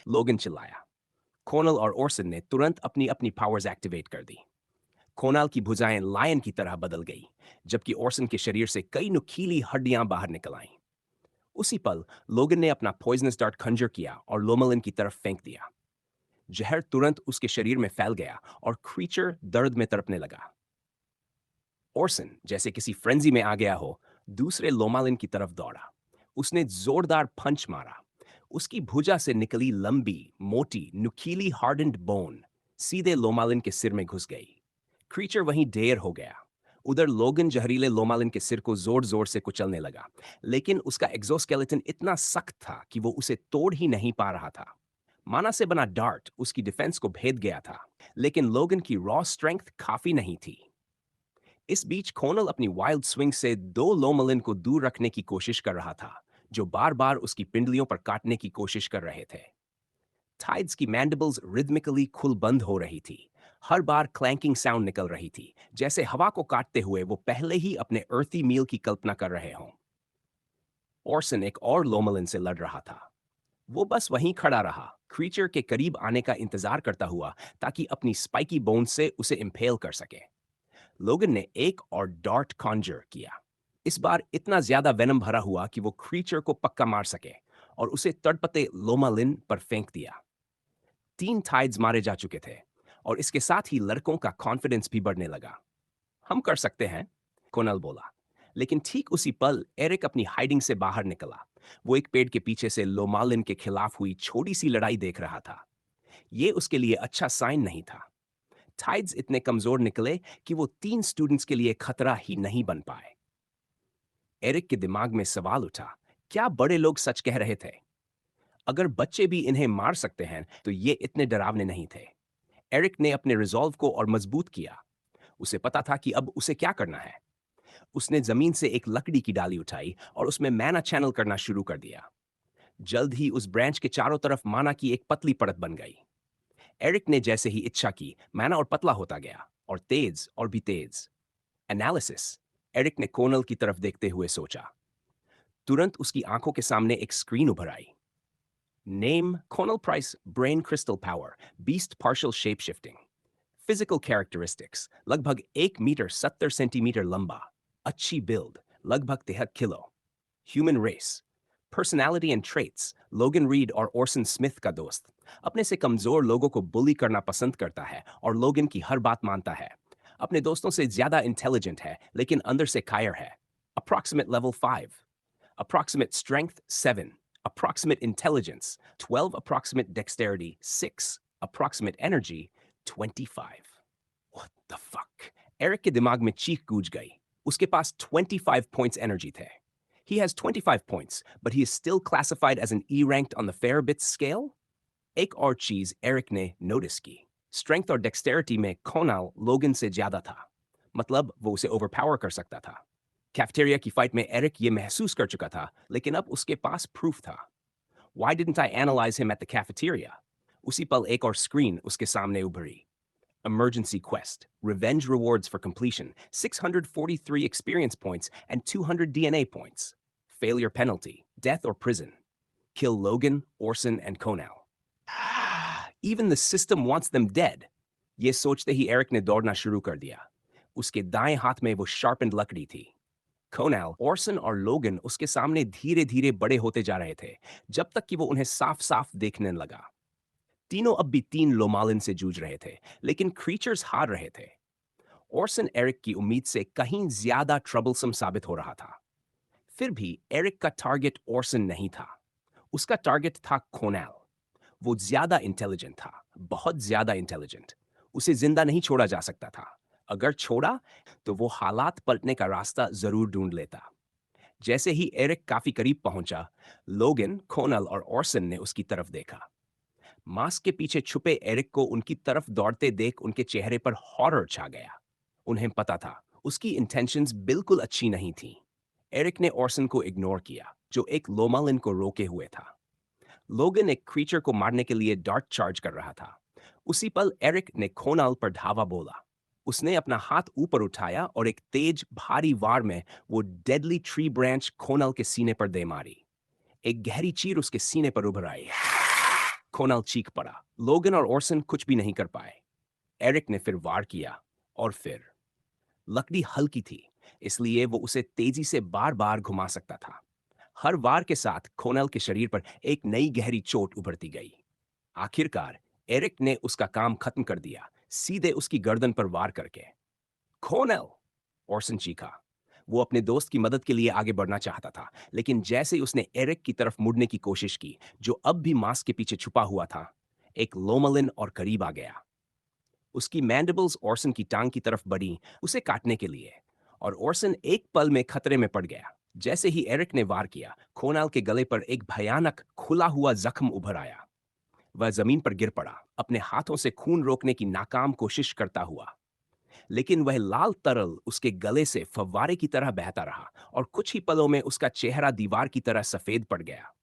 Speaker 1: लोगन चिल्लाया। कोनल और ओरसन ने तुरंत अपनी अपनी पावर्स एक्टिवेट कर दी। कोनाल की भुजाएं लायन की तरह बदल गई, जबकि ओरसन के शरीर से कई नुकीली हड्डियां बाहर निकल आईं। उसी पल लोगन ने अपना पॉइजनस डार्ट खंजर किया और लोमलिन की तरफ फेंक दिया। जहर तुरंत उसके शरीर में फैल गया और क्रीचर दर्द में तड़पने लगा। ओरसन जैसे किसी फ्रेंजी में आ गया हो, दूसरे लोमालिन की तरफ दौड़ा। उसने जोरदार पंच मारा। उसकी भुजा से निकली लंबी, मोटी, नुकीली हार्डन्ड बोन सीधे लोमालिन के सिर में घुस गई। क्रीचर वहीं ढेर हो गया। उधर लोगन जहरीले लोमालिन के सिर को जोर जोर से कुचलने लगा, लेकिन उसका एक्सोस्केलेटन इतना सख्त था कि वो उसे तोड़ ही नहीं पा रहा था। माना से बना डार्ट उसकी डिफेंस को भेद गया था, लेकिन लोगन की रॉ स्ट्रेंथ काफी नहीं थी। इस बीच कोनल अपनी वाइल्ड स्विंग से दो लोमलिन को दूर रखने की कोशिश कर रहा था, जो बार बार उसकी पिंडलियों पर काटने की कोशिश कर रहे थे। टाइड्स की मैंडिबल्स रिदमिकली खुल बंद हो रही थी। हर बार क्लैंकिंग साउंड निकल रही थी, जैसे हवा को काटते हुए वो पहले ही अपने अर्थी मील की कल्पना कर रहे हों। ओरसन एक और लोमलिन से लड़ रहा था। वो बस वहीं खड़ा रहा, क्रीचर के करीब आने का इंतजार करता हुआ, ताकि अपनी स्पाइकी बोन से उसे इम्पेल कर सके। लोगन ने एक और डार्ट कॉन्जर किया। इस बार इतना ज्यादा वेनम भरा हुआ कि वो क्रीचर को पक्का मार सके, और उसे तड़पते लोमालिन पर फेंक दिया। 3 टाइड्स मारे जा चुके थे, और इसके साथ ही लड़कों का कॉन्फिडेंस भी बढ़ने लगा। हम कर सकते हैं, कोनल बोला। लेकिन ठीक उसी पल एरिक अपनी हाइडिंग से बाहर निकला। वो एक पेड़ के पीछे से लोमालिन के खिलाफ हुई छोटी सी लड़ाई देख रहा था। ये उसके लिए अच्छा साइन नहीं था। टाइड्स इतने कमजोर निकले कि वो 3 स्टूडेंट्स के लिए खतरा ही नहीं बन पाए। एरिक के दिमाग में सवाल उठा, क्या बड़े लोग सच कह रहे थे? अगर बच्चे भी इन्हें मार सकते हैं, तो ये इतने डरावने नहीं थे। एरिक ने अपने रिजॉल्व को और मजबूत किया। उसे पता था कि अब उसे क्या करना है। उसने जमीन से एक लकड़ी की डाली उठाई और उसमें मैना चैनल करना शुरू कर दिया। जल्द ही उस ब्रांच के चारों तरफ माना की एक पतली परत बन गई। एरिक ने जैसे ही इच्छा की, मैना और पतला होता गया, और तेज और भी तेज। एनालिसिस, एरिक ने कोनल की तरफ देखते हुए सोचा। तुरंत उसकी आंखों के सामने एक स्क्रीन उभर आई। Name Conal Price, brain crystal power, beast partial shape shifting. Physical characteristics, लगभग 1 मीटर 70 सेंटीमीटर लंबा, अच्छी बिल्ड, लगभग 73 kilo. Human race, personality and traits, Logan Reed और ओरसन स्मिथ का दोस्त, अपने से कमजोर लोगों को बुली करना पसंद करता है और लोगन की हर बात मानता है। अपने दोस्तों से ज्यादा इंटेलिजेंट है, लेकिन अंदर से कायर है। Approximate level 5, approximate strength 7, approximate intelligence 12, approximate dexterity 6, approximate energy 25. What the fuck? Eric के दिमाग में चीख गूंज गई। उसके पास 25 points energy थे। He has 25 points, but he is still classified as an E ranked on the Fairbits scale? एक और चीज एरिक ने नोटिस की। स्ट्रेंथ और डेक्सटेरिटी में कोनाल लोगन से ज्यादा था। मतलब वो उसे ओवरपावर कर सकता था। कैफेटेरिया की फाइट में एरिक ये महसूस कर चुका था, लेकिन अब उसके पास प्रूफ था। Why didn't I analyze him at the cafeteria? उसी पल एक और स्क्रीन उसके सामने उभरी। Emergency quest, revenge rewards for completion, 643 experience points and 200 DNA points. Failure penalty, death or prison. Kill Logan, Orson, and Konal. Even the system wants them dead. ये सोचते ही Eric ने दौड़ना शुरू कर दिया। उसके दाएं हाथ में वो शार्पेंड लकड़ी थी। कोनाल, ओरसन और लोगन उसके सामने धीरे धीरे बड़े होते जा रहे थे, जब तक कि वो उन्हें साफ साफ देखने लगा। तीनों अब भी 3 लोमालिन से जूझ रहे थे, लेकिन क्रीचर्स हार रहे थे। ओरसन एरिक की उम्मीद से कहीं ज्यादा ट्रबलसम साबित हो रहा था। फिर भी एरिक का टारगेट ओरसन नहीं था। उसका टारगेट था कोनाल। वो ज्यादा इंटेलिजेंट था, बहुत ज्यादा इंटेलिजेंट। उसे जिंदा नहीं छोड़ा जा सकता था। अगर छोड़ा, तो वो हालात पलटने का रास्ता जरूर ढूंढ लेता। जैसे ही एरिक काफी करीब पहुंचा, लोगन, कोनल और ओरसन ने उसकी तरफ देखा। मास्क के पीछे छुपे एरिक को उनकी तरफ दौड़ते देख उनके चेहरे पर हॉरर छा गया। उन्हें पता था उसकी इंटेंशंस बिल्कुल अच्छी नहीं थीं। एरिक ने ऑर्सन को इग्नोर किया, जो एक लोमालिन को रोके हुए था। लोगन एक क्रीचर को मारने के लिए डार्ट चार्ज कर रहा था। उसी पल एरिक ने खोनाल पर धावा बोला। उसने अपना हाथ ऊपर उठाया और एक तेज भारी वार में वो डेडली ट्री ब्रांच खोनाल के सीने पर दे मारी। एक गहरी चीर उसके सीने पर उभर आई। खोनाल चीख पड़ा। लोगन और ऑर्सन कुछ भी नहीं कर पाए। एरिक ने फिर वार किया और फिर लकड़ी हल्की थी, इसलिए वो उसे तेजी से बार बार घुमा सकता था। हर वार के साथ खोनल के शरीर पर एक नई गहरी चोट उभरती गई। आखिरकार एरिक ने उसका काम खत्म कर दिया, सीधे उसकी गर्दन पर वार करके। खोनल! ऑर्सन चीखा। वो अपने दोस्त की मदद के लिए आगे बढ़ना चाहता था, लेकिन जैसे ही उसने एरिक की तरफ मुड़ने की कोशिश की, जो अब भी मास्क के पीछे छुपा हुआ था, एक लोमलिन और करीब आ गया। उसकी मैंडिबल्स ऑर्सन की टांग की तरफ बढ़ी, उसे काटने के लिए, और ऑर्सन एक पल में खतरे में पड़ गया। जैसे ही एरिक ने वार किया, खोनाल के गले पर एक भयानक खुला हुआ जख्म उभर आया। वह जमीन पर गिर पड़ा, अपने हाथों से खून रोकने की नाकाम कोशिश करता हुआ। लेकिन वह लाल तरल उसके गले से फव्वारे की तरह बहता रहा और कुछ ही पलों में उसका चेहरा दीवार की तरह सफेद पड़ गया।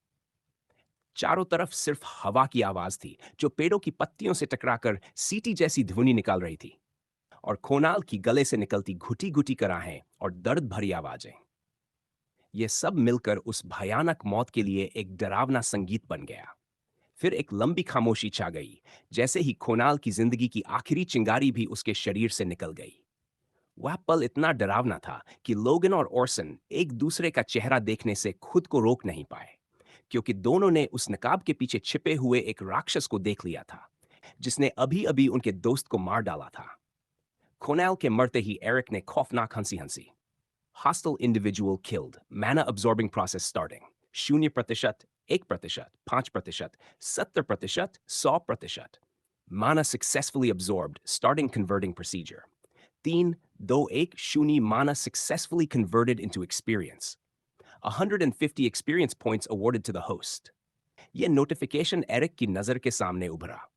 Speaker 1: चारों तरफ सिर्फ हवा की आवाज थी, जो पेड़ों की पत्तियों से टकराकर सीटी जैसी ध्वनि निकाल रही थी, और खोनाल की गले से निकलती घुटी घुटी कराहें और दर्द भरी आवाजें। ये सब मिलकर उस भयानक मौत के लिए एक डरावना संगीत बन गया। फिर एक लंबी खामोशी छा गई, जैसे ही खोनाल की जिंदगी की आखिरी चिंगारी भी उसके शरीर से निकल गई। वह पल इतना डरावना था कि लोगन और ऑर्सन एक दूसरे का चेहरा देखने से खुद को रोक नहीं पाए, क्योंकि दोनों ने उस नकाब के पीछे छिपे हुए एक राक्षस को देख लिया था, जिसने अभी अभी उनके दोस्त को मार डाला था। खोनाल के मरते ही एरिक ने खौफनाक हंसी हंसी। Hostile individual killed. Mana absorbing process starting. 0%, 1%, 5%, 70%, 100%. Mana successfully absorbed. Starting converting procedure. 3, 2, 1, Shuni mana successfully converted into experience. 150 experience points awarded to the host. यह नोटिफिकेशन एरिक की नजर के सामने उभरा।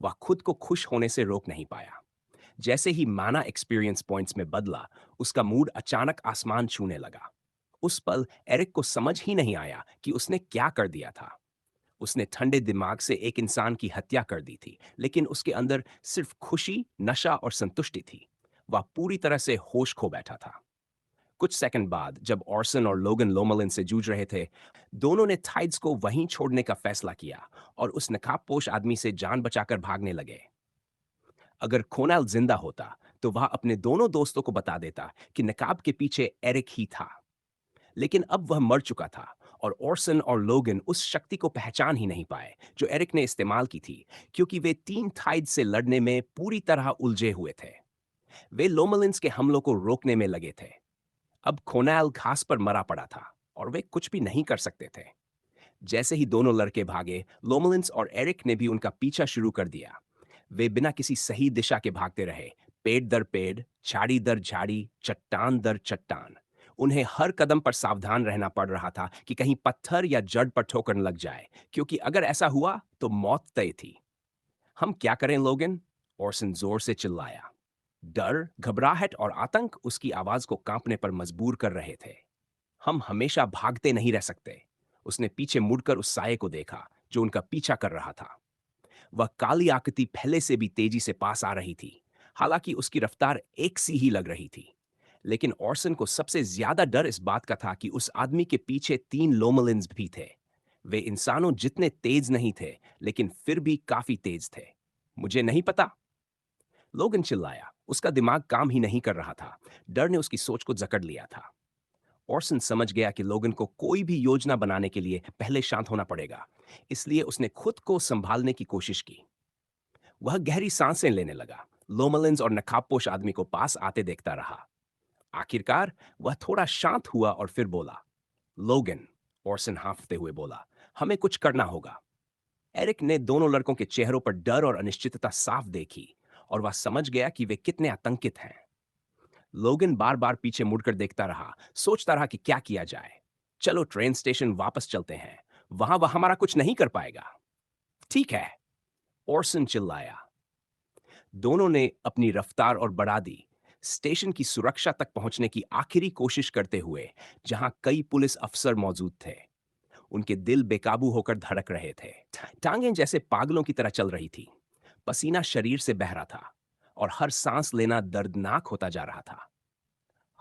Speaker 1: वह खुद को खुश होने से रोक नहीं पाया। जैसे ही माना एक्सपीरियंस पॉइंट्स में बदला, उसका मूड अचानक आसमान छूने लगा। उस पल एरिक को समझ ही नहीं आया कि उसने क्या कर दिया था। उसने ठंडे दिमाग से एक इंसान की हत्या कर दी थी, लेकिन उसके अंदर सिर्फ खुशी, नशा और संतुष्टि थी। वह पूरी तरह से होश खो बैठा था। कुछ सेकंड बाद, जब ऑर्सन और लोगन लोमलिन से जूझ रहे थे, दोनों ने थाइड्स को वहीं छोड़ने का फैसला किया और उस नकाबपोश आदमी से जान बचाकर भागने लगे। अगर खोनाल जिंदा होता, तो वह अपने दोनों दोस्तों को बता देता कि नकाब के पीछे एरिक ही था। लेकिन अब वह मर चुका था, और ऑर्सन और लोगन उस शक्ति को पहचान ही नहीं पाए जो एरिक ने इस्तेमाल की थी, क्योंकि वे तीन थाइड से लड़ने में पूरी तरह उलझे हुए थे। वे लोमलिन्स के हमलों को रोकने में लगे थे। अब खोनाल घास पर मरा पड़ा था, और वे कुछ भी नहीं कर सकते थे। जैसे ही दोनों लड़के भागे, लोमलिन्स और एरिक ने भी उनका पीछा शुरू कर दिया। वे बिना किसी सही दिशा के भागते रहे, पेड़ दर पेड़, झाड़ी दर झाड़ी, चट्टान दर चट्टान। उन्हें हर कदम पर सावधान रहना पड़ रहा था कि कहीं पत्थर या जड़ पर ठोकर न लग जाए, क्योंकि अगर ऐसा हुआ तो मौत तय थी। हम क्या करें लोगन? ऑर्सन जोर से चिल्लाया। डर, घबराहट और आतंक उसकी आवाज को कांपने पर मजबूर कर रहे थे। हम हमेशा भागते नहीं रह सकते। उसने पीछे मुड़कर उस साये को देखा, जो उनका पीछा कर रहा था। वह काली आकृति पहले से भी तेजी से पास आ रही थी, हालांकि उसकी रफ्तार एक सी ही लग रही थी। लेकिन ऑर्सन को सबसे ज्यादा डर इस बात का था कि उस आदमी के पीछे तीन लोमलिन्स भी थे। वे इंसानों जितने तेज नहीं थे, लेकिन फिर भी काफी तेज थे। मुझे नहीं पता, लोगन चिल्लाया। उसका दिमाग काम ही नहीं कर रहा था। डर ने उसकी सोच को जकड़ लिया था। ऑर्सन समझ गया कि लोगन को कोई भी योजना बनाने के लिए पहले शांत होना पड़ेगा, इसलिए उसने खुद को संभालने की कोशिश की। वह गहरी सांसें लेने लगा, लोमलिन्स और नकाबपोश आदमी को पास आते देखता रहा। आखिरकार वह थोड़ा शांत हुआ और फिर बोला, लोगन, ऑर्सन हाँफते हुए बोला, हमें कुछ करना होगा। एरिक ने दोनों लड़कों के चेहरों पर डर और अनिश्चितता साफ देखी, और वह समझ गया कि वे कितने आतंकित हैं। लोगन बार बार पीछे मुड़कर देखता रहा, सोचता रहा कि क्या किया जाए। चलो ट्रेन स्टेशन वापस चलते हैं, वहां वह हमारा कुछ नहीं कर पाएगा। ठीक है, ओरसन चिल्लाया। दोनों ने अपनी रफ्तार और बढ़ा दी, स्टेशन की सुरक्षा तक पहुंचने की आखिरी कोशिश करते हुए, जहां कई पुलिस अफसर मौजूद थे। उनके दिल बेकाबू होकर धड़क रहे थे। टांगें जैसे पागलों की तरह चल रही थी। पसीना शरीर से बह रहा था और हर सांस लेना दर्दनाक होता जा रहा था।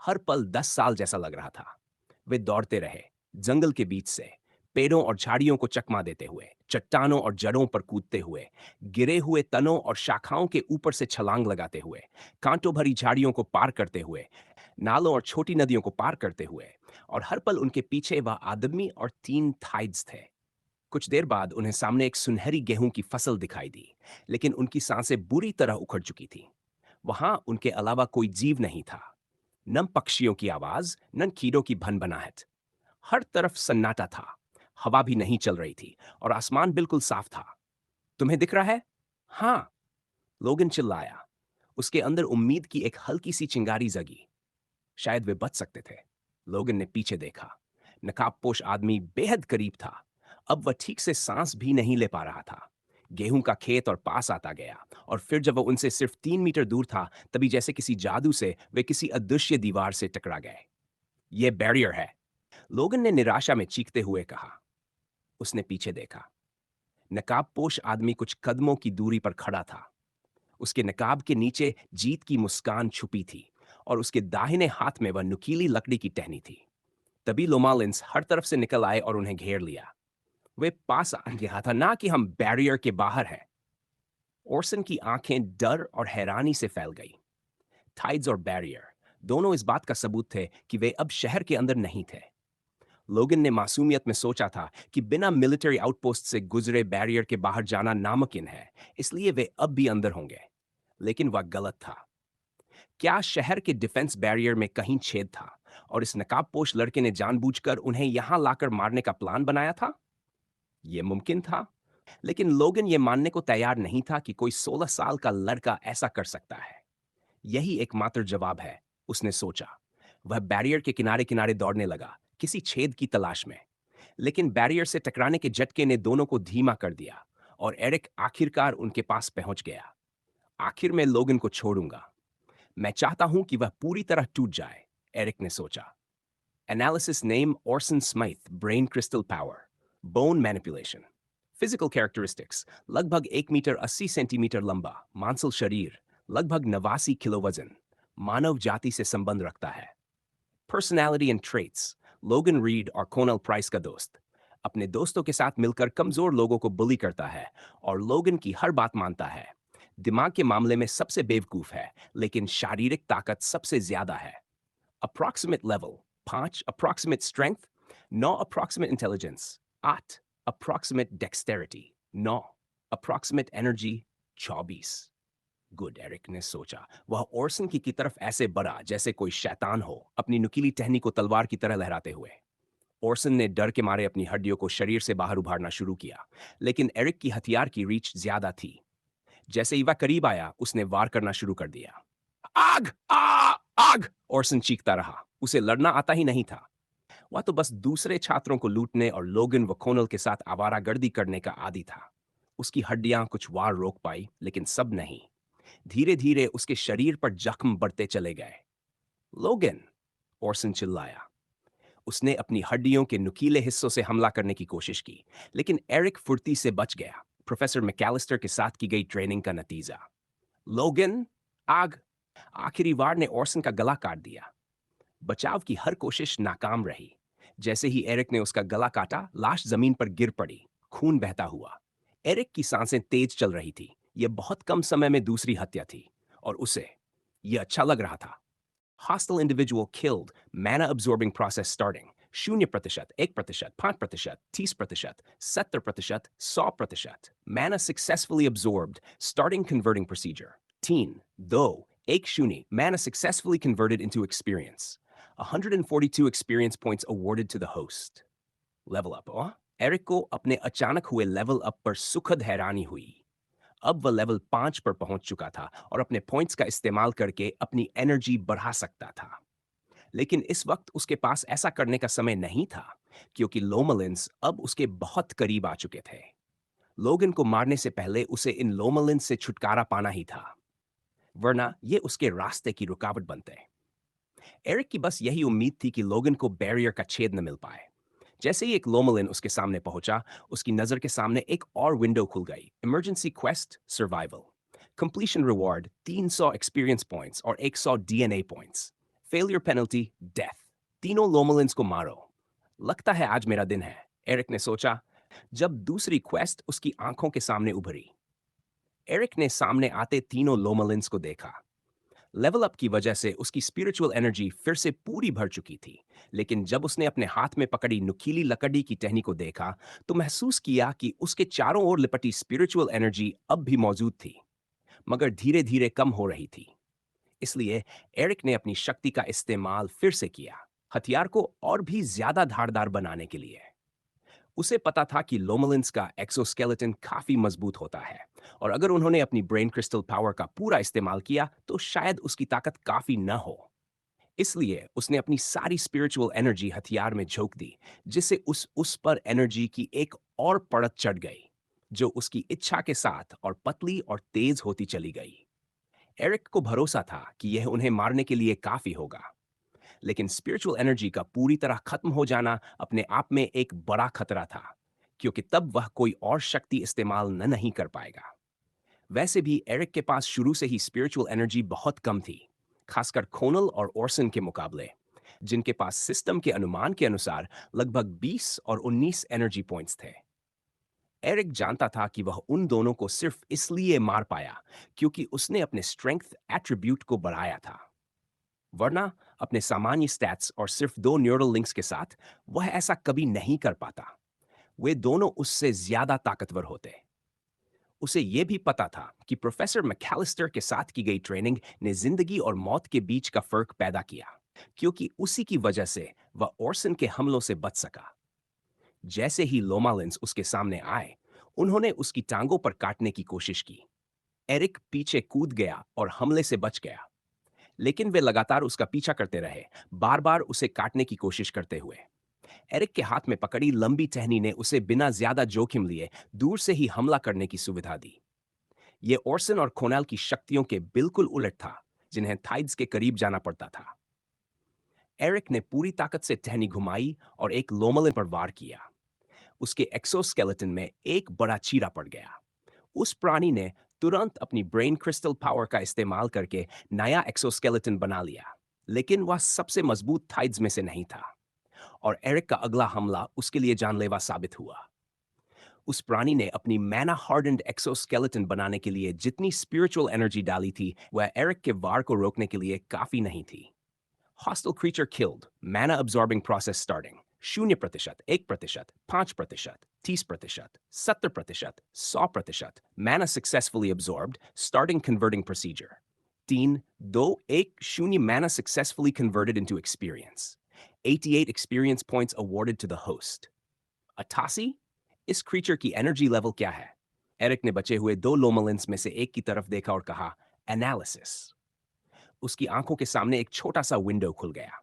Speaker 1: हर पल 10 साल जैसा लग रहा था। वे दौड़ते रहे, जंगल के बीच से, पेड़ों और झाड़ियों को चकमा देते हुए, चट्टानों और जड़ों पर कूदते हुए, गिरे हुए तनों और शाखाओं के ऊपर से छलांग लगाते हुए, कांटों भरी झाड़ियों को पार करते हुए, नालों और छोटी नदियों को पार करते हुए, और हर पल उनके पीछे वह आदमी और 3 थाइड्स थे। कुछ देर बाद उन्हें सामने एक सुनहरी गेहूं की फसल दिखाई दी, लेकिन उनकी सांसें बुरी तरह उखड़ चुकी थीं। वहां उनके अलावा कोई जीव नहीं था। न पक्षियों की आवाज, न कीड़ों की भनभनाहट। हर तरफ सन्नाटा था। हवा भी नहीं चल रही थी और आसमान बिल्कुल साफ था। तुम्हें दिख रहा है? हाँ, लोगन चिल्लाया। उसके अंदर उम्मीद की एक हल्की सी चिंगारी जगी। शायद वे बच सकते थे। लोगन ने पीछे देखा। नकाबपोश आदमी बेहद करीब था। अब वह ठीक से सांस भी नहीं ले पा रहा था। गेहूं का खेत और पास आता गया, और फिर जब वह उनसे सिर्फ 3 मीटर दूर था, तभी जैसे किसी जादू से वे किसी अदृश्य दीवार से टकरा गए। यह बैरियर है, लोगन ने निराशा में चीखते हुए कहा। उसने पीछे देखा। नकाबपोश आदमी कुछ कदमों की दूरी पर खड़ा था। उसके नकाब के नीचे जीत की मुस्कान छुपी थी, और उसके दाहिने हाथ में वह नुकीली लकड़ी की टहनी थी। तभी लोमालिंस हर तरफ से निकल आए और उन्हें घेर लिया। वे पास आ गया था, ना कि हम बैरियर के बाहर हैं। ओरसन की आंखें डर और हैरानी से फैल गई। टाइड्स और बैरियर दोनों इस बात का सबूत थे कि वे अब शहर के अंदर नहीं थे। लोगन ने मासूमियत में सोचा था कि बिना मिलिट्री आउटपोस्ट से गुजरे बैरियर के बाहर जाना नामुमकिन है, इसलिए वे अब भी अंदर होंगे। लेकिन वह गलत था। क्या शहर के डिफेंस बैरियर में कहीं छेद था, और इस नकाबपोश लड़के ने जानबूझकर उन्हें यहां लाकर मारने का प्लान बनाया था? यह मुमकिन था, लेकिन लोगन यह मानने को तैयार नहीं था कि कोई 16 साल का लड़का ऐसा कर सकता है। यही एकमात्र जवाब है, उसने सोचा। वह बैरियर के किनारे किनारे दौड़ने लगा, किसी छेद की तलाश में। लेकिन बैरियर से टकराने के झटके ने दोनों को धीमा कर दिया, और एरिक आखिरकार उनके पास पहुंच गया। आखिर में लोगन को छोड़ूंगा। मैं चाहता हूं कि वह पूरी तरह टूट जाए, एरिक ने सोचा। Analysis name Orson Smith, brain crystal power, bone manipulation. Physical characteristics: लगभग 1 मीटर 80 सेंटीमीटर लंबा, मांसल शरीर, लगभग 89 किलो वजन, मानव जाति से संबंध रखता है। Personality and traits: Logan Reed और कोनल प्राइस का दोस्त, अपने दोस्तों के साथ मिलकर कमजोर लोगों को बुली करता है और लोगन की हर बात मानता है। दिमाग के मामले में सबसे बेवकूफ है, लेकिन शारीरिक ताकत सबसे ज्यादा है। Approximate level 5, approximate strength 9, approximate intelligence 8, approximate dexterity 9, approximate energy 24। Good, Eric ने सोचा। वह ओरसन की तरफ ऐसे बढ़ा जैसे कोई शैतान हो, अपनी नुकीली टहनी को तलवार की तरह लहराते हुए। ओरसन ने डर के मारे अपनी हड्डियों को शरीर से बाहर उभारना शुरू किया, लेकिन एरिक की हथियार की रीच ज्यादा थी। जैसे ही वह करीब आया, उसने वार करना शुरू कर दिया। आग! आग! ओरसन चीखता रहा। उसे लड़ना आता ही नहीं था। वह तो बस दूसरे छात्रों को लूटने और लोगन व कोनल के साथ आवारागर्दी करने का आदी था। उसकी हड्डियां कुछ वार रोक पाई, लेकिन सब नहीं। धीरे धीरे उसके शरीर पर जख्म बढ़ते चले गए। लोगन! ओरसन चिल्लाया। उसने अपनी हड्डियों के नुकीले हिस्सों से हमला करने की कोशिश की, लेकिन एरिक फुर्ती से बच गया। प्रोफेसर मैकेलिस्टर के साथ की गई ट्रेनिंग का नतीजा। लोगन! आग! आखिरी वार ने ओरसन का गला काट दिया। बचाव की हर कोशिश नाकाम रही। जैसे ही एरिक ने उसका गला काटा, लाश जमीन पर गिर पड़ी, खून बहता हुआ। एरिक की सांसें तेज चल रही थी। यह बहुत कम समय में दूसरी हत्या थी, और उसे यह अच्छा लग रहा था। Hostile individual killed, mana absorbing process starting. 0%, 1%, 5%, 30%, 70%, 100%. Mana successfully absorbed, starting converting procedure. 3, 2, 1, mana successfully converted into experience. 142 experience points awarded to the host. Level up, oh? Eric को अपने अचानक हुए लेवल अप पर सुखद हैरानी हुई। अब वह लेवल 5 पर पहुंच चुका था और अपने पॉइंट्स का इस्तेमाल करके अपनी एनर्जी बढ़ा सकता था। लेकिन इस वक्त उसके पास ऐसा करने का समय नहीं था, क्योंकि लोमलिंस अब उसके बहुत करीब आ चुके थे। लोगन को मारने से पहले उसे इन लोमलिन से छुटकारा पाना ही था, वरना ये उसके रास्ते की रुकावट बनते। एरिक की बस यही उम्मीद थी कि लोगन को बैरियर का छेद न मिल पाए। जैसे ही एक लोमलिन उसके सामने पहुंचा, उसकी नजर के सामने एक और विंडो खुल गई। Emergency quest survival, completion reward 300 experience points और 100 DNA points, failure penalty death. तीनों लोमलिन्स को मारो। लगता है आज मेरा दिन है, एरिक ने सोचा जब दूसरी क्वेस्ट उसकी आंखों के सामने उभरी। एरिक ने सामने आते तीनों लोमलिन्स को देखा। लेवल अप की वजह से उसकी स्पिरिचुअल एनर्जी फिर से पूरी भर चुकी थी, लेकिन जब उसने अपने हाथ में पकड़ी नुकीली लकड़ी की टहनी को देखा, तो महसूस किया कि उसके चारों ओर लिपटी स्पिरिचुअल एनर्जी अब भी मौजूद थी, मगर धीरे धीरे कम हो रही थी। इसलिए एरिक ने अपनी शक्ति का इस्तेमाल फिर से किया, हथियार को और भी ज्यादा धारदार बनाने के लिए। उसे पता था कि लोमलिन्स का एक्सोस्केलेटन काफी मजबूत होता है, और अगर उन्होंने अपनी ब्रेन क्रिस्टल पावर का पूरा इस्तेमाल किया तो शायद उसकी ताकत काफी न हो। इसलिए उसने अपनी सारी स्पिरिचुअल एनर्जी हथियार में झोंक दी, जिससे उस पर एनर्जी की एक और परत चढ़ गई, जो उसकी इच्छा के साथ और पतली और तेज होती चली गई। एरिक को भरोसा था कि यह उन्हें मारने के लिए काफी होगा, लेकिन स्पिरिचुअल एनर्जी का पूरी तरह खत्म हो जाना अपने आप में एक बड़ा खतरा था, क्योंकि तब वह कोई और शक्ति इस्तेमाल नहीं कर पाएगा। वैसे भी एरिक के पास शुरू से ही स्पिरिचुअल एनर्जी बहुत कम थी, खासकर खोनल और ओरसन के मुकाबले, जिनके पास सिस्टम के अनुमान के अनुसार लगभग 20 और 19 एनर्जी पॉइंट्स थे। एरिक जानता था कि वह उन दोनों को सिर्फ इसलिए मार पाया क्योंकि उसने अपने स्ट्रेंथ एट्रीब्यूट को बढ़ाया था, वरना अपने सामान्य स्टैट्स और सिर्फ 2 न्यूरल लिंक्स के साथ वह ऐसा कभी नहीं कर पाता। वे दोनों उससे ज्यादा ताकतवर होते। उसे यह भी पता था कि प्रोफेसर मैकेलिस्टर के साथ की गई ट्रेनिंग ने जिंदगी और मौत के बीच का फर्क पैदा किया, क्योंकि उसी की वजह से वह ओरसन के हमलों से बच सका। जैसे ही लोमालिन्स उसके सामने आए, उन्होंने उसकी टांगों पर काटने की कोशिश की। एरिक पीछे कूद गया और हमले से बच गया, लेकिन वे लगातार उसका पीछा करते रहे, बार बार उसे काटने की कोशिश करते हुए। एरिक के हाथ में पकड़ी लंबी टहनी ने उसे बिना ज्यादा जोखिम लिए दूर से ही हमला करने की सुविधा दी। ये ओरसन और खोनेल की शक्तियों के बिल्कुल उलट था, जिन्हें थाइड्स के करीब जाना पड़ता था। एरिक ने पूरी ताकत से टहनी घुमाई और एक लोमलिन पर वार किया। उसके एक्सोस्केलेटन में एक बड़ा चीरा पड़ गया। उस प्राणी ने तुरंत अपनी ब्रेन क्रिस्टल पावर का इस्तेमाल करके नया एक्सोस्केलेटन बना लिया, लेकिन वह सबसे मजबूत थाइड्स में से नहीं था, और एरिक का अगला हमला उसके लिए जानलेवा साबित हुआ। उस प्राणी ने अपनी मैना हार्डेंड एक्सोस्केलेटन बनाने के लिए जितनी स्पिरिचुअल एनर्जी डाली थी, वह एरिक के वार को रोकने के लिए काफी नहीं थी। Hostile creature killed, mana absorbing process starting 0%, 1%, 5%, 30%, 70%, 100%, mana successfully absorbed, starting converting procedure 3, 2, 1, 0 mana successfully converted into experience, 88 experience points awarded to the host. 88? इस क्रीचर की एनर्जी लेवल क्या है? एरिक ने बचे हुए 2 लोमलिन्स में से एक की तरफ देखा और कहा, एनालिसिस। उसकी आंखों के सामने एक छोटा सा विंडो खुल गया।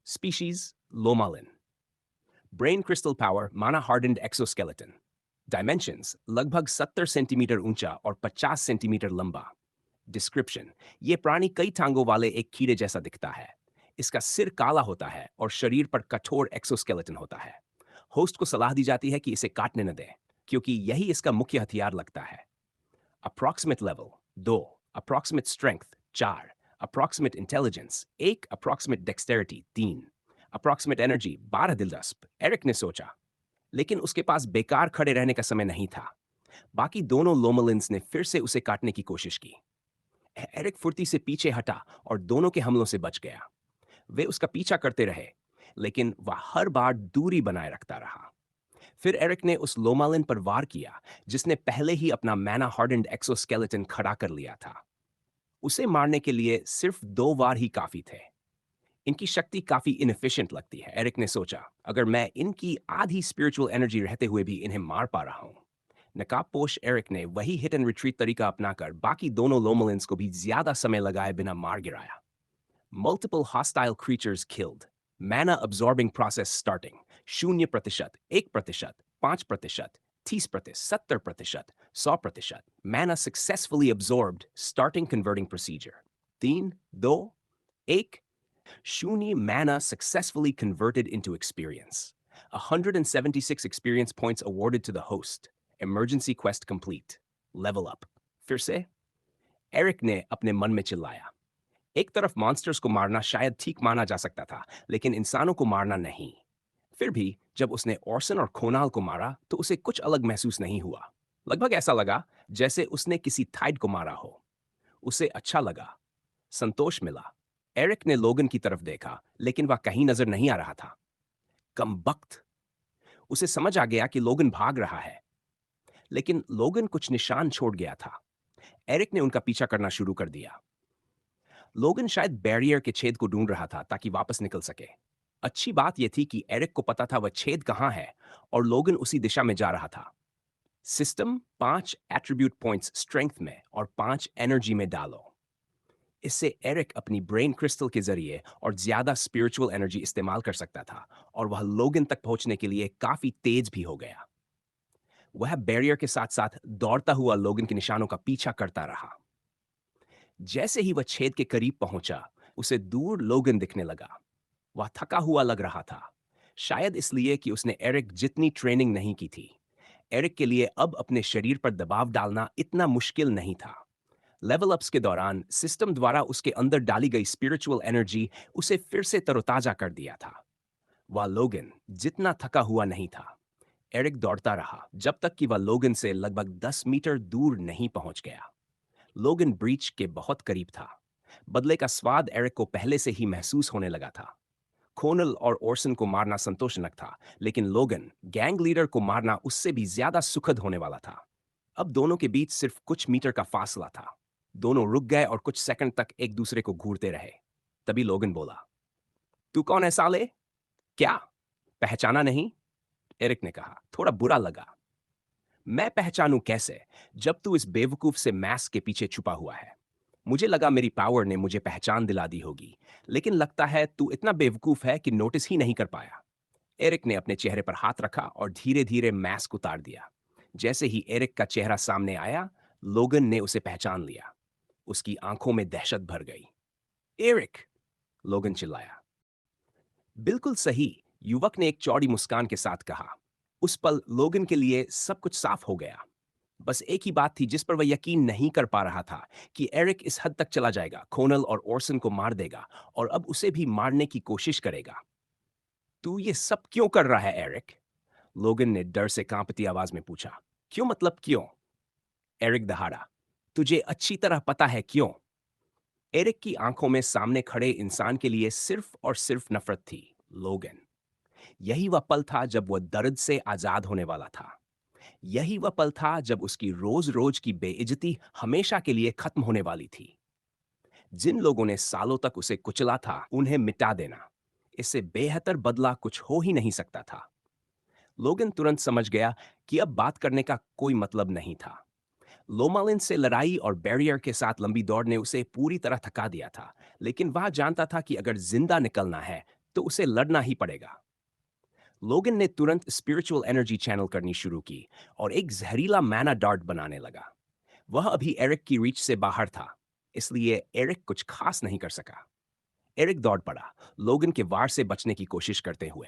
Speaker 1: स्पीशीज लोमालिन, ब्रेन क्रिस्टल पावर माना हार्डेंड एक्सोस्केलेटन, डायमेंशंस लगभग 70 सेंटीमीटर ऊंचा और 50 सेंटीमीटर लंबा। डिस्क्रिप्शन, ये प्राणी कई टांगों वाले एक कीड़े जैसा दिखता है। इसका सिर काला होता है और शरीर पर कठोर एक्सोस्केलेटन होता है। होस्ट को सलाह दी जाती है कि इसे काटने न दें, क्योंकि यही इसका मुख्य हथियार लगता है। Approximate level 2, approximate strength 4, approximate intelligence 1, approximate dexterity 3, approximate energy 12 दिलचस्प, एरिक ने सोचा। लेकिन उसके पास बेकार खड़े रहने का समय नहीं था। बाकी दोनों लोमलिन्स ने फिर से उसे काटने की कोशिश की। एरिक फुर्ती से पीछे हटा और दोनों के हमलों से बच गया। वे उसका पीछा करते रहे, लेकिन वह हर बार दूरी बनाए रखता रहा। फिर एरिक ने उस लोमालिन पर वार किया, जिसने पहले ही अपना मैना हार्डेंड एक्सोस्केलेटन खड़ा कर लिया था। उसे मारने के लिए सिर्फ 2 वार ही काफी थे। इनकी शक्ति काफी इनएफिशिएंट लगती है, एरिक ने सोचा। अगर मैं इनकी आधी स्पिरिचुअल एनर्जी रहते हुए भी इन्हें मार पा रहा हूं। नकाबपोश एरिक ने वही हिट एंड रिट्रीट तरीका अपनाकर बाकी दोनों लोमलिन्स को भी ज्यादा समय लगाए बिना मार गिराया। Multiple hostile creatures killed. Mana absorbing process starting. 0%, 1%, 5%, 30%, 70%, 100%. Mana successfully absorbed, starting converting procedure. 3, 2, 1. Shuni mana successfully converted into experience. 176 experience points awarded to the host. Emergency quest complete. Level up. फिर से Eric ने अपने मन में चिल्लाया। एक तरफ monsters को मारना शायद ठीक माना जा सकता था, लेकिन इंसानों को मारना नहीं। फिर भी जब उसने ऑर्सन और खोनाल को मारा तो उसे कुछ अलग महसूस नहीं हुआ। लगभग ऐसा लगा जैसे उसने किसी थाइड को मारा हो। उसे अच्छा लगा, संतोष मिला। एरिक ने लोगन की तरफ देखा, लेकिन वह कहीं नजर नहीं आ रहा था। कमबख्त! उसे समझ आ गया कि लोगन भाग रहा है, लेकिन लोगन कुछ निशान छोड़ गया था। एरिक ने उनका पीछा करना शुरू कर दिया। लोगन शायद बैरियर के छेद को ढूंढ रहा था ताकि वापस निकल सके। अच्छी बात यह थी कि एरिक को पता था वह छेद कहां है और लोगन उसी दिशा में जा रहा था। सिस्टम 5 एट्रीब्यूट पॉइंट्स स्ट्रेंथ में और 5 एनर्जी में डालो। इससे एरिक अपनी ब्रेन क्रिस्टल के जरिए और ज्यादा स्पिरिचुअल एनर्जी इस्तेमाल कर सकता था और वह लोगन तक पहुंचने के लिए काफी तेज भी हो गया। वह बैरियर के साथ साथ दौड़ता हुआ लोगन के निशानों का पीछा करता रहा। जैसे ही वह छेद के करीब पहुंचा, उसे दूर लोगन दिखने लगा। वह थका हुआ लग रहा था, शायद इसलिए कि उसने एरिक जितनी ट्रेनिंग नहीं की थी। एरिक के लिए अब अपने शरीर पर दबाव डालना इतना मुश्किल नहीं था। लेवल अप्स के दौरान सिस्टम द्वारा उसके अंदर डाली गई स्पिरिचुअल एनर्जी उसे फिर से तरोताजा कर दिया था। वह लोगन जितना थका हुआ नहीं था। एरिक दौड़ता रहा जब तक कि वह लोगन से लगभग 10 मीटर दूर नहीं पहुंच गया। लोगन ब्रीच के बहुत करीब था। बदले का स्वाद एरिक को पहले से ही महसूस होने लगा था। खोनल और ओर्सन को मारना संतोषजनक था, लेकिन लोगन गैंग लीडर को मारना उससे भी ज्यादा सुखद होने वाला था। अब दोनों के बीच सिर्फ कुछ मीटर का फासला था। दोनों रुक गए और कुछ सेकंड तक एक दूसरे को घूरते रहे। तभी लोगन बोला, तू कौन है साले? क्या पहचाना नहीं? एरिक ने कहा, थोड़ा बुरा लगा। मैं पहचानूं कैसे जब तू इस बेवकूफ से मास्क के पीछे छुपा हुआ है? मुझे लगा मेरी पावर ने मुझे पहचान दिला दी होगी, लेकिन लगता है तू इतना बेवकूफ है कि नोटिस ही नहीं कर पाया। एरिक ने अपने चेहरे पर हाथ रखा और धीरे धीरे मास्क उतार दिया। जैसे ही एरिक का चेहरा सामने आया, लोगन ने उसे पहचान लिया। उसकी आंखों में दहशत भर गई। एरिक! लोगन चिल्लाया। बिल्कुल सही, युवक ने एक चौड़ी मुस्कान के साथ कहा। उस पल लोगन के लिए सब कुछ साफ हो गया। बस एक ही बात थी जिस पर वह यकीन नहीं कर पा रहा था कि एरिक इस हद तक चला जाएगा, खोनल और ओर्सन को मार देगा और अब उसे भी मारने की कोशिश करेगा। तू ये सब क्यों कर रहा है एरिक? लोगन ने डर से कांपती आवाज में पूछा। क्यों मतलब क्यों? एरिक दहाड़ा। तुझे अच्छी तरह पता है क्यों। एरिक की आंखों में सामने खड़े इंसान के लिए सिर्फ और सिर्फ नफरत थी। लोगन। यही वह पल था जब वह दर्द से आजाद होने वाला था। यही वह पल था जब उसकी रोज रोज की बेइज्जती हमेशा के लिए खत्म होने वाली थी। जिन लोगों ने सालों तक उसे कुचला था, उन्हें मिटा देना, इससे बेहतर बदला कुछ हो ही नहीं सकता था। लोगन तुरंत समझ गया कि अब बात करने का कोई मतलब नहीं था। लोमालिन से लड़ाई और बैरियर के साथ लंबी दौड़ ने उसे पूरी तरह थका दिया था, लेकिन वह जानता था कि अगर जिंदा निकलना है तो उसे लड़ना ही पड़ेगा। लोगन ने तुरंत स्पिरिचुअल एनर्जी चैनल करनी शुरू की और एक जहरीला मैना डार्ट बनाने लगा। वह अभी एरिक की रीच से बाहर था, इसलिए एरिक कुछ खास नहीं कर सका। एरिक दौड़ पड़ा, लोगन के वार से बचने की कोशिश करते हुए।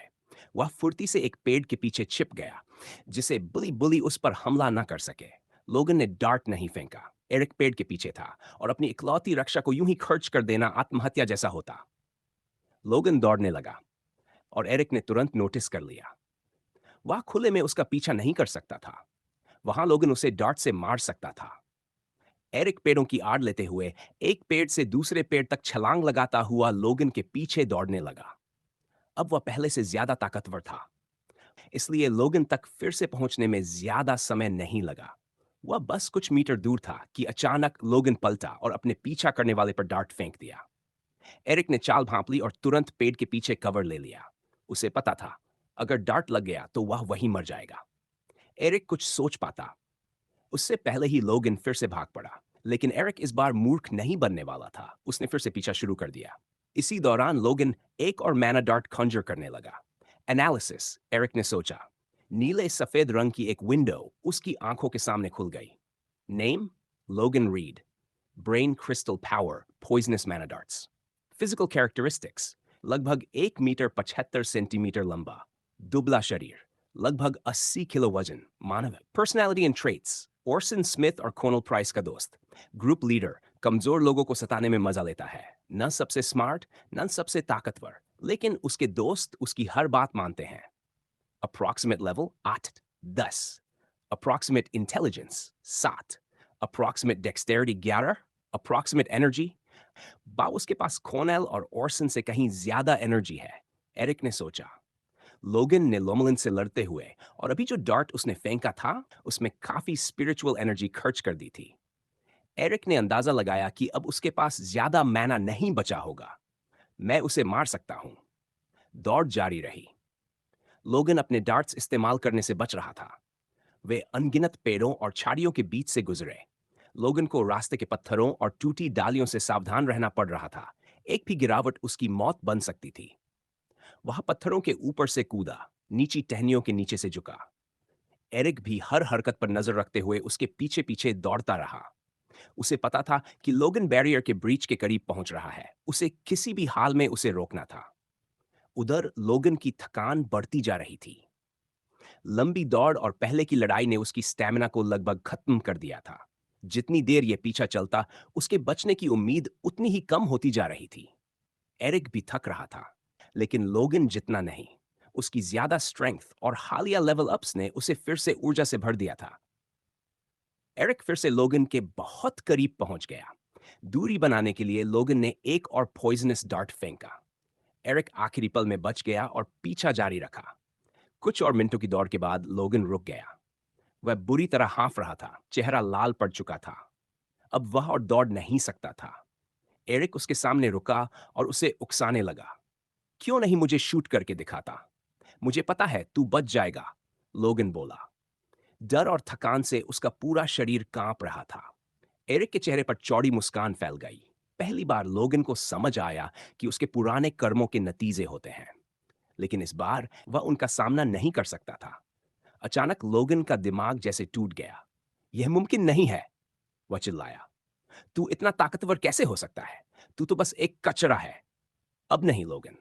Speaker 1: वह फुर्ती से एक पेड़ के पीछे छिप गया, जिसे बुली बुली उस पर हमला न कर सके। लोगन ने डार्ट नहीं फेंका। एरिक पेड़ के पीछे था और अपनी इकलौती रक्षा को यूं ही खर्च कर देना आत्महत्या जैसा होता। लोगन दौड़ने लगा और एरिक ने तुरंत नोटिस कर लिया। वह खुले में उसका पीछा नहीं कर सकता था। वहां लोगन उसे डार्ट से मार सकता था। एरिक पेड़ों की आड़ लेते हुए एक पेड़ से दूसरे पेड़ तक छलांग लगाता हुआ लोगन के पीछे दौड़ने लगा। अब वह पहले से ज्यादा ताकतवर था, इसलिए लोगन तक फिर से पहुंचने में ज्यादा समय नहीं लगा। वह बस कुछ मीटर दूर था कि अचानक लोगन पलटा और अपने पीछा करने वाले पर डार्ट फेंक दिया। एरिक ने चाल भांप ली और तुरंत पेड़ के पीछे कवर ले लिया। उसे पता था, अगर डार्ट लग गया तो वह वहीं मर जाएगा। एरिक कुछ सोच पाता उससे पहले ही लोगन फिर से भाग पड़ा, लेकिन एरिक इस बार मूर्ख नहीं बनने वाला था। उसने फिर से पीछा शुरू कर दिया। इसी दौरान लोगन एक और मैना डार्ट कॉन्जर करने लगा। एनालिसिस, एरिक ने सोचा। नीले सफेद रंग की एक विंडो उसकी आंखों के सामने खुल गई। नेम, लोगन read. Brain crystal power, poisonous मैना डार्ट्स। फिजिकल कैरेक्टरिस्टिक्स, लगभग 1 मीटर 75 सेंटीमीटर लंबा, दुबला शरीर, लगभग 80 किलो वजन, मानव है। पर्सनैलिटी एंड ट्रेट्स, ओरसन स्मिथ और कोनल प्राइस का दोस्त, ग्रुप लीडर, कमजोर लोगों को सताने में मजा लेता है, न सबसे स्मार्ट न सबसे ताकतवर, लेकिन उसके दोस्त उसकी हर बात मानते हैं। Approximate level 8, 10. Approximate intelligence 7. Approximate dexterity 11. Approximate energy, बाउस के पास कॉनेल और ओरसन से कहीं ज्यादा एनर्जी है, एरिक ने सोचा। लोगन ने लोमलिन से लड़ते हुए और अभी जो डार्ट उसने फेंका था उसमें काफी स्पिरिचुअल एनर्जी खर्च कर दी थी। एरिक ने अंदाजा लगाया कि अब उसके पास ज्यादा मैना नहीं बचा होगा। मैं उसे मार सकता हूं। दौड़ जारी रही। लोगन अपने डार्ट्स इस्तेमाल करने से बच रहा था। वे अनगिनत पेड़ों और झाड़ियों के बीच से गुजरे। लोगन को रास्ते के पत्थरों और टूटी डालियों से सावधान रहना पड़ रहा था। एक भी गिरावट उसकी मौत बन सकती थी। वह पत्थरों के ऊपर से कूदा, नीची टहनियों के नीचे से झुका। एरिक भी हर हरकत पर नजर रखते हुए उसके पीछे पीछे दौड़ता रहा। उसे पता था कि लोगन बैरियर के ब्रीच के करीब पहुंच रहा है। उसे किसी भी हाल में उसे रोकना था। उधर लोगन की थकान बढ़ती जा रही थी। लंबी दौड़ और पहले की लड़ाई ने उसकी स्टैमिना को लगभग खत्म कर दिया था। जितनी देर यह पीछा चलता, उसके बचने की उम्मीद उतनी ही कम होती जा रही थी। एरिक भी थक रहा था, लेकिन लोगन जितना नहीं। उसकी ज्यादा स्ट्रेंथ और हालिया लेवल अप्स ने उसे फिर से ऊर्जा से भर दिया था। एरिक फिर से लोगन के बहुत करीब पहुंच गया। दूरी बनाने के लिए लोगन ने एक और पॉइजनस डार्ट फेंका। एरिक आखिरी पल में बच गया और पीछा जारी रखा। कुछ और मिनटों की दौड़ के बाद लोगन रुक गया। वह बुरी तरह हाँफ रहा था, चेहरा लाल पड़ चुका था। अब वह और दौड़ नहीं सकता था। एरिक उसके सामने रुका और उसे उकसाने लगा। क्यों नहीं मुझे शूट करके दिखाता? मुझे पता है तू बच जाएगा, लोगन बोला। डर और थकान से उसका पूरा शरीर कांप रहा था। एरिक के चेहरे पर चौड़ी मुस्कान फैल गई। पहली बार लोगन को समझ आया कि उसके पुराने कर्मों के नतीजे होते हैं, लेकिन इस बार वह उनका सामना नहीं कर सकता था। अचानक लोगन का दिमाग जैसे टूट गया। यह मुमकिन नहीं है, वह चिल्लाया। तू इतना ताकतवर कैसे हो सकता है? तू तो बस एक कचरा है। अब नहीं लोगन।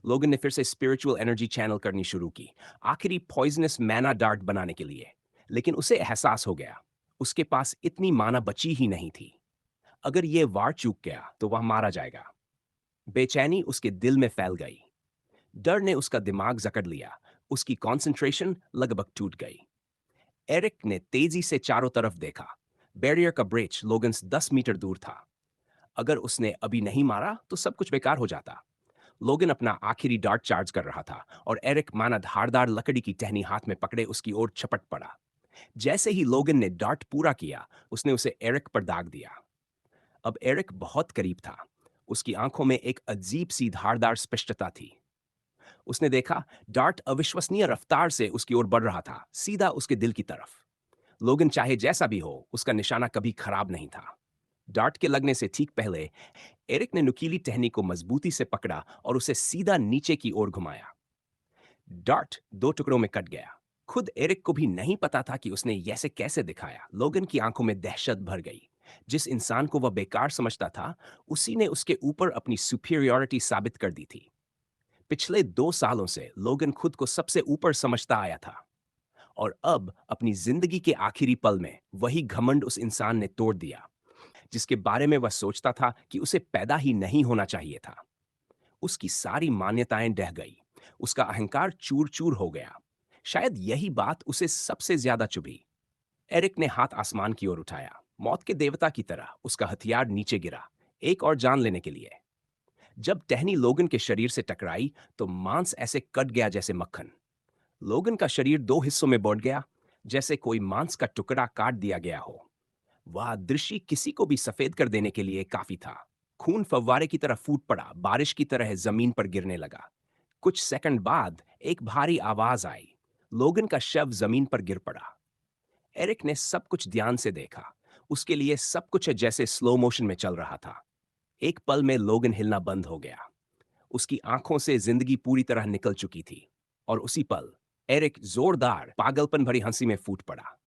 Speaker 1: लोगन ने फिर से स्पिरिचुअल एनर्जी चैनल करनी शुरू की, आखिरी पॉइजनस मैना डार्ट बनाने के लिए। लेकिन उसे एहसास हो गया, उसके पास इतनी माना बची ही नहीं थी। अगर यह वार चूक गया तो वह मारा जाएगा। बेचैनी उसके दिल में फैल गई। डर ने उसका दिमाग जकड़ लिया। उसकी कंसंट्रेशन लगभग टूट गई। एरिक ने तेजी से चारों तरफ देखा। बैरियर का ब्रेच लोगन से 10 मीटर दूर था। अगर उसने अभी नहीं मारा तो सब कुछ बेकार हो जाता। लोगन अपना आखिरी डार्ट चार्ज कर रहा था और एरिक माना धारदार लकड़ी की टहनी हाथ में पकड़े उसकी ओर छपट पड़ा। जैसे ही लोगन ने डार्ट पूरा किया, उसने उसे एरिक पर दाग दिया। अब एरिक बहुत करीब था। उसकी आंखों में एक अजीब सी धारदार स्पष्टता थी। उसने देखा, डार्ट अविश्वसनीय रफ्तार से उसकी ओर बढ़ रहा था, सीधा उसके दिल की तरफ। लोगन चाहे जैसा भी हो, उसका निशाना कभी खराब नहीं था। डार्ट के लगने से ठीक पहले एरिक ने नुकीली टहनी को मजबूती से पकड़ा और उसे सीधा नीचे की ओर घुमाया। डार्ट 2 टुकड़ों में कट गया। खुद एरिक को भी नहीं पता था कि उसने ऐसे कैसे दिखाया। लोगन की आंखों में दहशत भर गई। जिस इंसान को वह बेकार समझता था, उसी ने उसके ऊपर अपनी सुपीरियॉरिटी साबित कर दी थी। पिछले 2 सालों से लोगन खुद को सबसे ऊपर समझता आया था, और अब अपनी जिंदगी के आखिरी पल में वही घमंड उस इंसान ने तोड़ दिया, जिसके बारे में वह सोचता था कि उसे पैदा ही नहीं होना चाहिए था। उसकी सारी मान्यताएं ढह गई। उसका अहंकार चूर चूर हो गया। शायद यही बात उसे सबसे ज्यादा चुभी। एरिक ने हाथ आसमान की ओर उठाया। मौत के देवता की तरह उसका हथियार नीचे गिरा, एक और जान लेने के लिए। जब टहनी लोगन के शरीर से टकराई तो मांस ऐसे कट गया जैसे मक्खन। लोगन का शरीर 2 हिस्सों में बंट गया, जैसे कोई मांस का टुकड़ा काट दिया गया हो। वह दृश्य किसी को भी सफेद कर देने के लिए काफी था। खून फव्वारे की तरह फूट पड़ा, बारिश की तरह जमीन पर गिरने लगा। कुछ सेकंड बाद एक भारी आवाज आई। लोगन का शव जमीन पर गिर पड़ा। एरिक ने सब कुछ ध्यान से देखा। उसके लिए सब कुछ जैसे स्लो मोशन में चल रहा था। एक पल में लोगन हिलना बंद हो गया। उसकी आंखों से जिंदगी पूरी तरह निकल चुकी थी। और उसी पल एरिक जोरदार पागलपन भरी हंसी में फूट पड़ा।